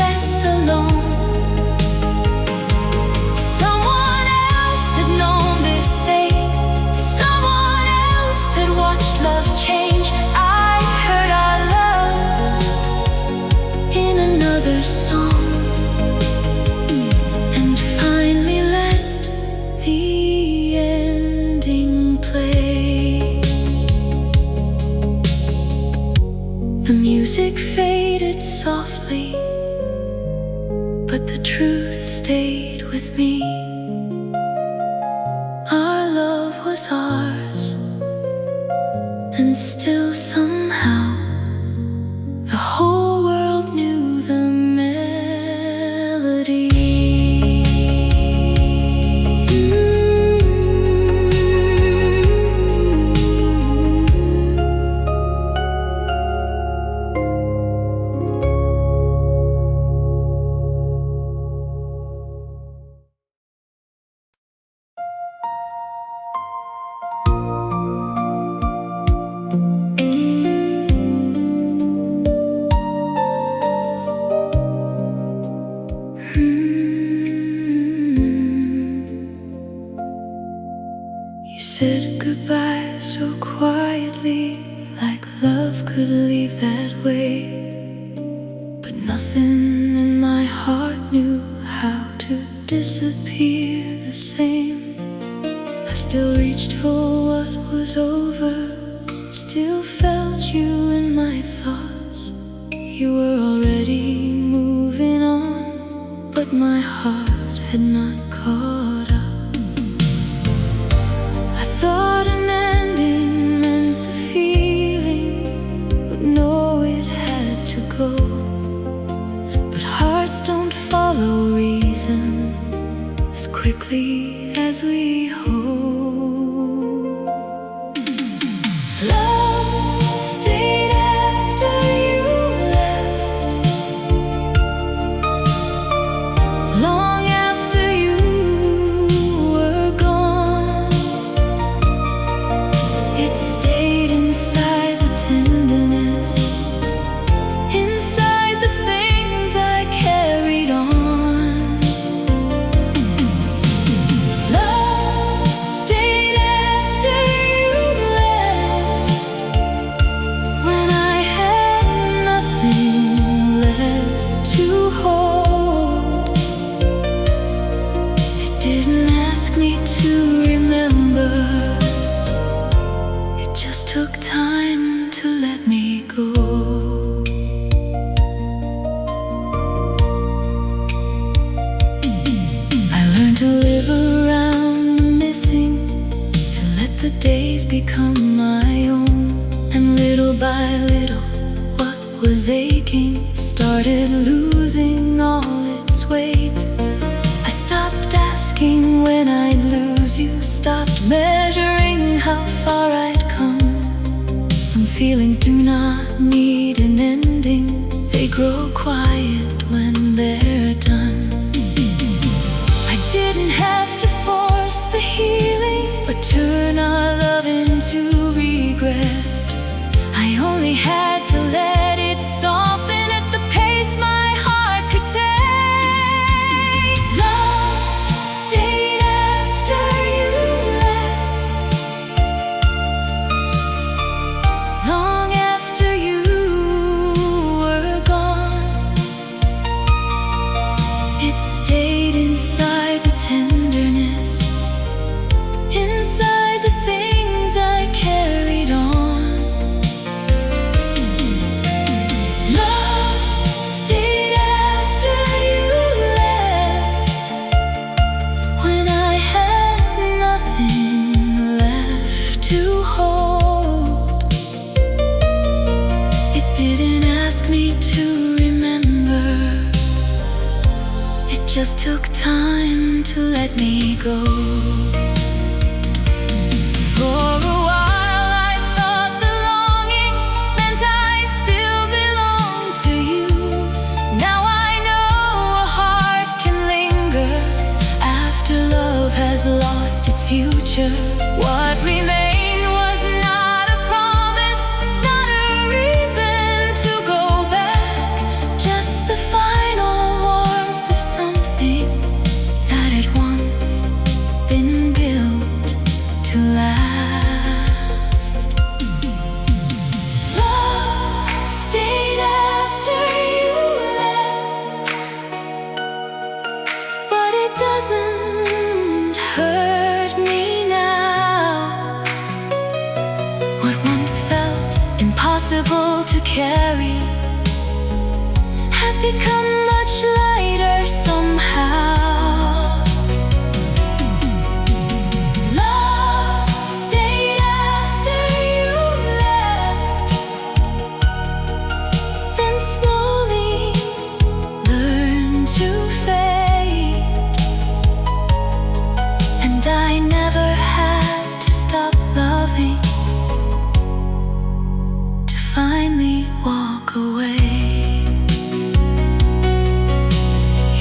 less alone. Someone else had known this ache, someone else had watched love change. I heard our love in another song, and finally let the ending play. The music faded softly, but the truth stayed with me. Our love was ours, and still somehow the whole world knew the melody. funny, like love could leave that way. But nothing in my heart knew how to disappear the same. I still reached for what was over, still felt you in my thoughts. You were already moving on, but my heart had not caught up. I thought an ending meant the feeling would know it had to go. But hearts don't follow reason as quickly as we hope. Love stayed after you left, long after you were gone. It stayed inside the tenderness, inside the things I carried on. Love stayed after you left, when I had nothing left to hold. It didn't ask me to remember, it just took time to let me go. I learned to live around the missing, to let the days become my own. And little by little, what was aching started losing all its weight. I stopped asking when I'd lose you, stopped measuring how far I'd come. Some feelings do not need an ending, they grow quiet when they're done. I didn't have to force the healing, but turn our love into regret. I only had to let it soften at the pace my heart could take. Love stayed after you left, long after you were gone. It stayed inside the tenderness, inside the things I carried on. Love stayed after you left, when I had nothing left to hold. It didn't ask me to remember, it just took time to let me go. For a while I thought the longing meant I still belong to you. Now I know a heart can linger after love has lost its future. What remained was not a promise, not a reason to go back, just the final warmth of something that had once been built to last. Love stayed after you left, but it doesn't hurt me now. What once felt impossible to carry has become much lighter somehow. Love stayed after you left, then slowly learned to fade. And I never had to stop loving to finally walk away.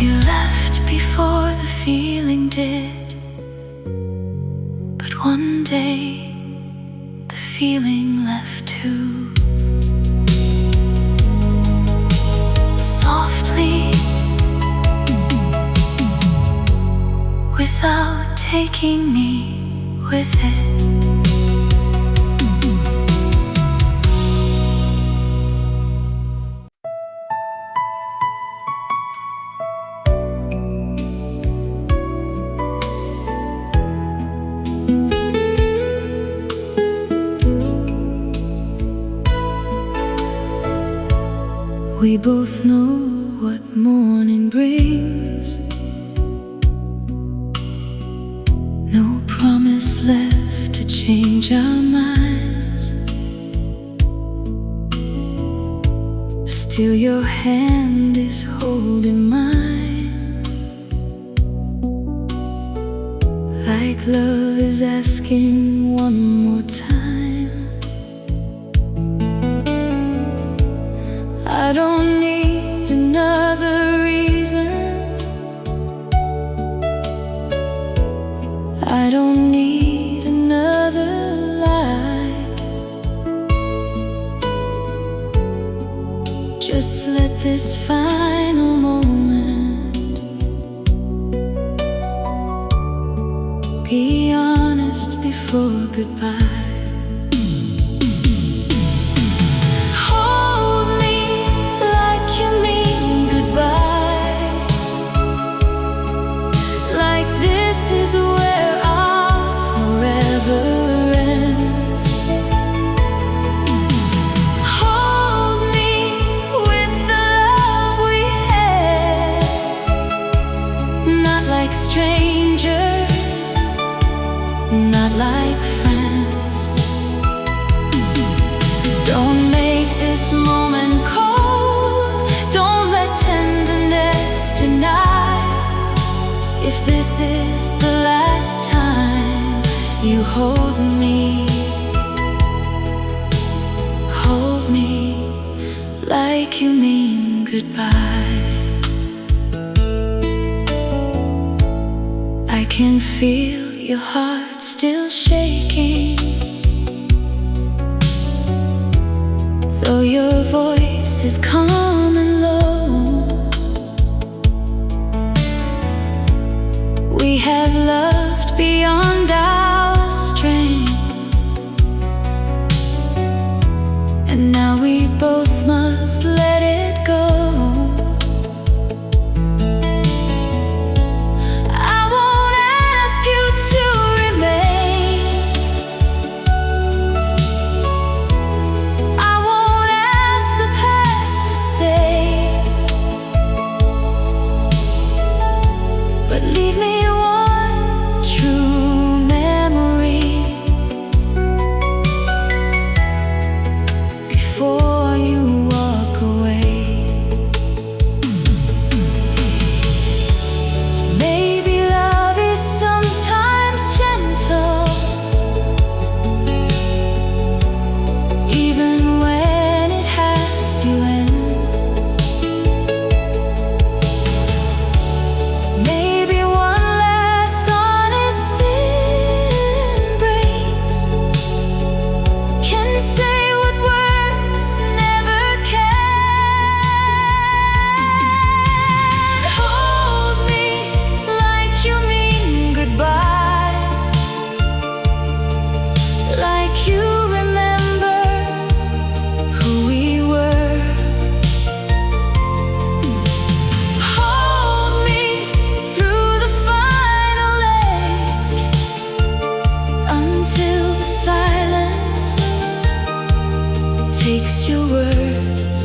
You left before the feeling did, but one day the feeling left too. Softly, without taking me with it. We both know what morning brings. No promise left to change our minds. Still your hand is holding mine, like love is asking one more time. I don't need another reason. I don't need another lie. Just let this final moment be honest before goodbye. This is where our forever ends. Hold me with the love we had, not like strangers, not like friends. Don't make this moment cold. Don't let tenderness deny. If this is the last time you hold me like you mean goodbye. I can feel your heart still shaking, though your voice is calm and low. We have loved beyond our strength, and now we both must let it go. I won't ask you to remain. I won't ask the past to stay, but leave me before you walk away. Maybe love is sometimes gentle, even when it has to end. Maybe one last honest embrace can say takes your words.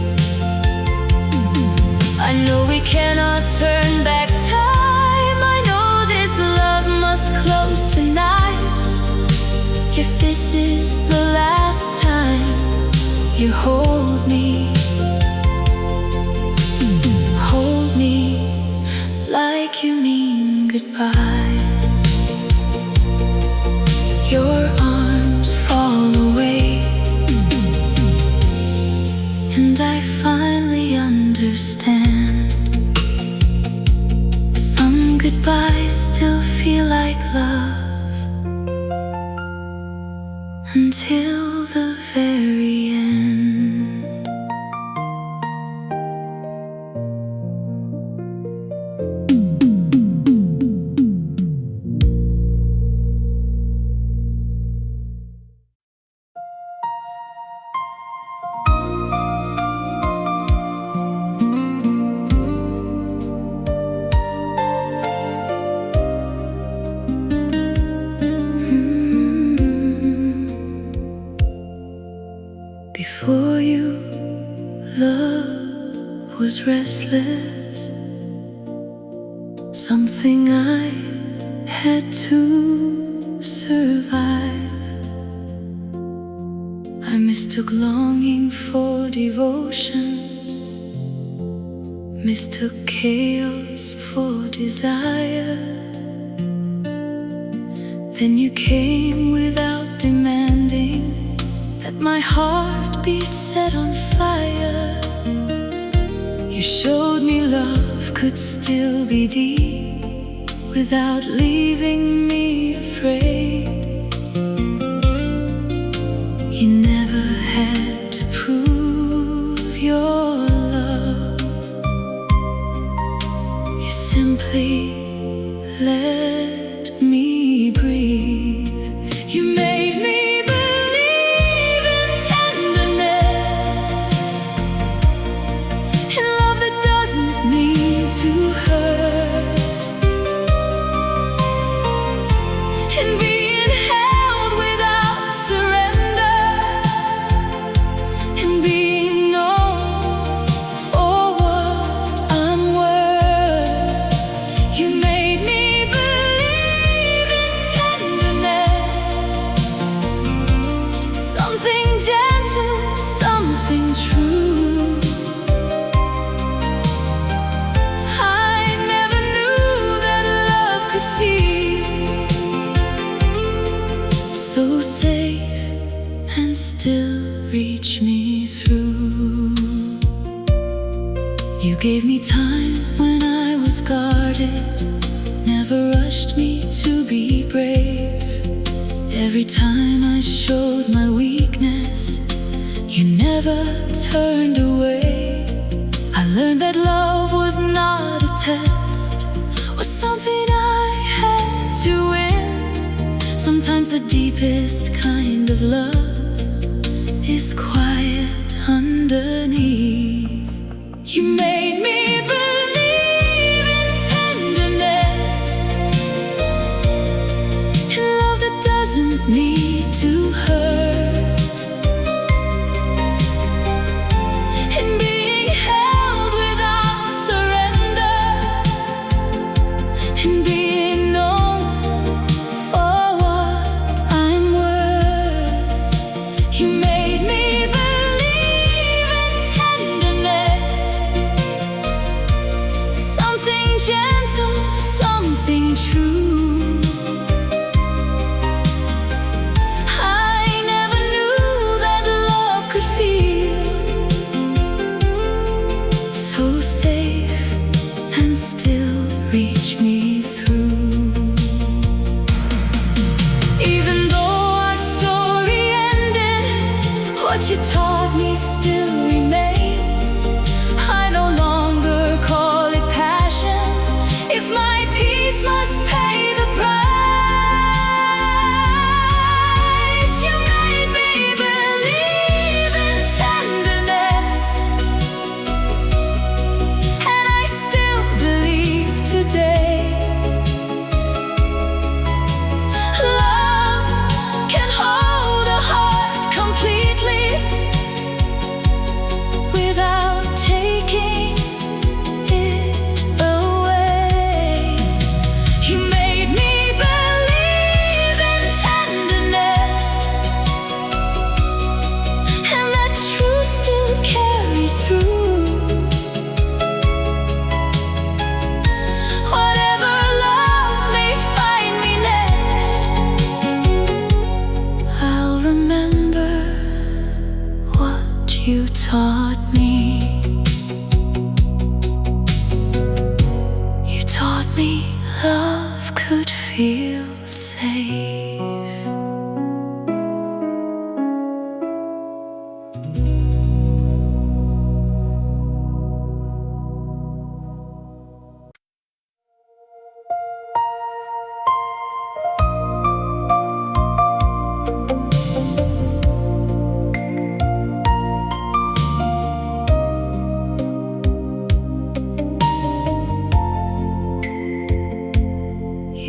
I know we cannot turn back time. I know this love must close tonight. If this is the last time you hold me like you mean goodbye. Your arms fall away, and I finally understand. Some goodbyes still feel like love until the very end. Before you love was restless, something I had to survive. I mistook longing for devotion, mistook chaos for desire. Then you came without demanding that my heart be set on fire. You showed me love could still be deep without leaving me afraid. You never had to prove your love. You simply let me breathe. You made me believe in tenderness, in love that doesn't need to hurt, in being held without surrender, in being known for what I'm worth. You made me believe in tenderness, something gentle, something true. I never knew that love could feel so safe and still reach me through. You gave me time when I was guarded, never rushed me to be brave. Every time I showed my weakness, you never turned away. I learned that love was not a test, was something I had to win. Sometimes the deepest kind of love is quiet underneath. You made me believe in tenderness, in love that doesn't need to hurt, in being held without surrender, in being known for what I'm worth. You made me believe in tenderness, something gentle, something true. I never knew that love could feel so safe and still reach me through. Even though our story ended, what you taught me still remains. I no longer call it passion if my peace must pay the price. You made me believe in tenderness, and I still believe today. Love can hold a heart completely without taking it away. You made me believe in tenderness, and that truth still carries through. Whatever love may find me next, I'll remember what you taught me. You taught me love could feel safe.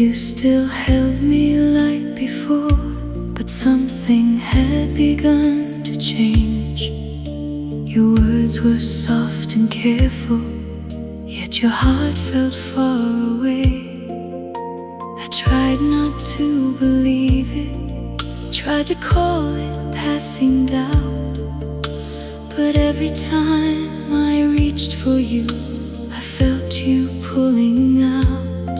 You still held me like before, but something had begun to change. Your words were soft soft and careful, yet your heart felt far away. I tried not to believe it, tried to call it passing doubt, but every time I reached for you, I felt you pulling out.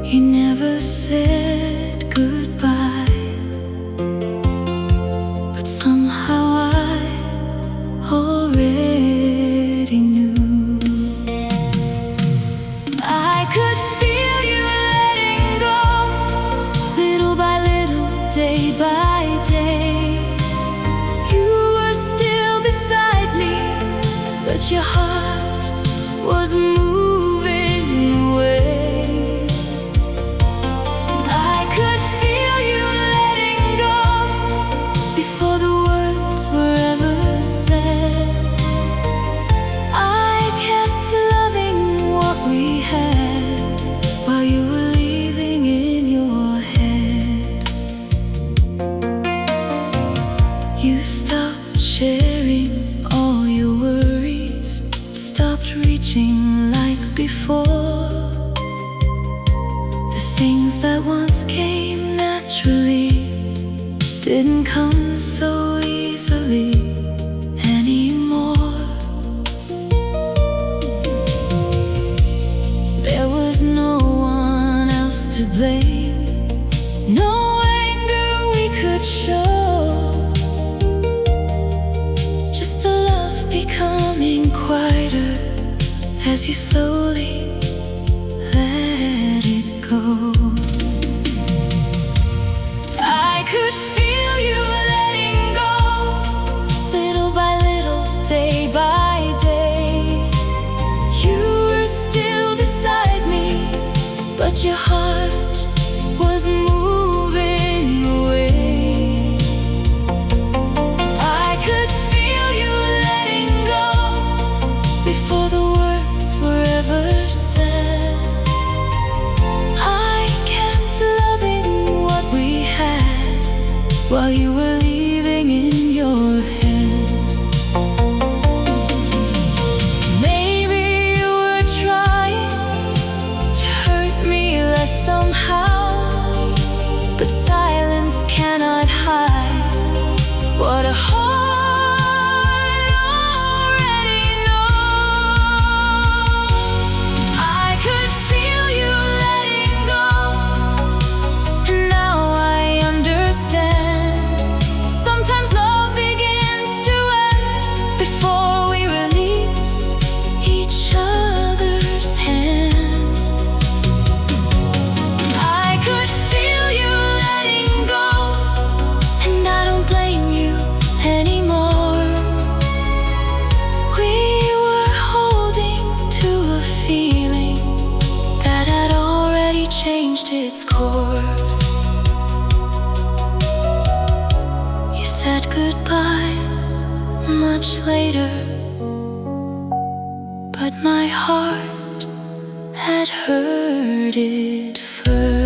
You never said goodbye, but somehow I already knew. I could feel you letting go, little by little, day by day. You were still beside me, but your heart was moving away. I could feel you letting go before the words were ever said. I kept loving what we had while you were leaving in your head. You stopped sharing all your worries, stopped reaching like before. The things that once came naturally didn't come so easily anymore. There was no one else to blame, no anger we could show, just a love becoming quieter as you slowly let it go. I could feel you letting go, little by little, day by day. You were still beside me, but your heart was moving away. I could feel you letting go before the words were ever said. I kept loving what we had while you were leaving in your head. Maybe you were trying to hurt me less somehow, but silence cannot hide what a heart already knows. I could feel you letting go, and now I understand. Sometimes love begins to end before we release each other's hands. I could feel you letting go, and I don't blame you anymore. We were holding to a feeling that had already changed its course. You said goodbye much later, but my heart had heard it first.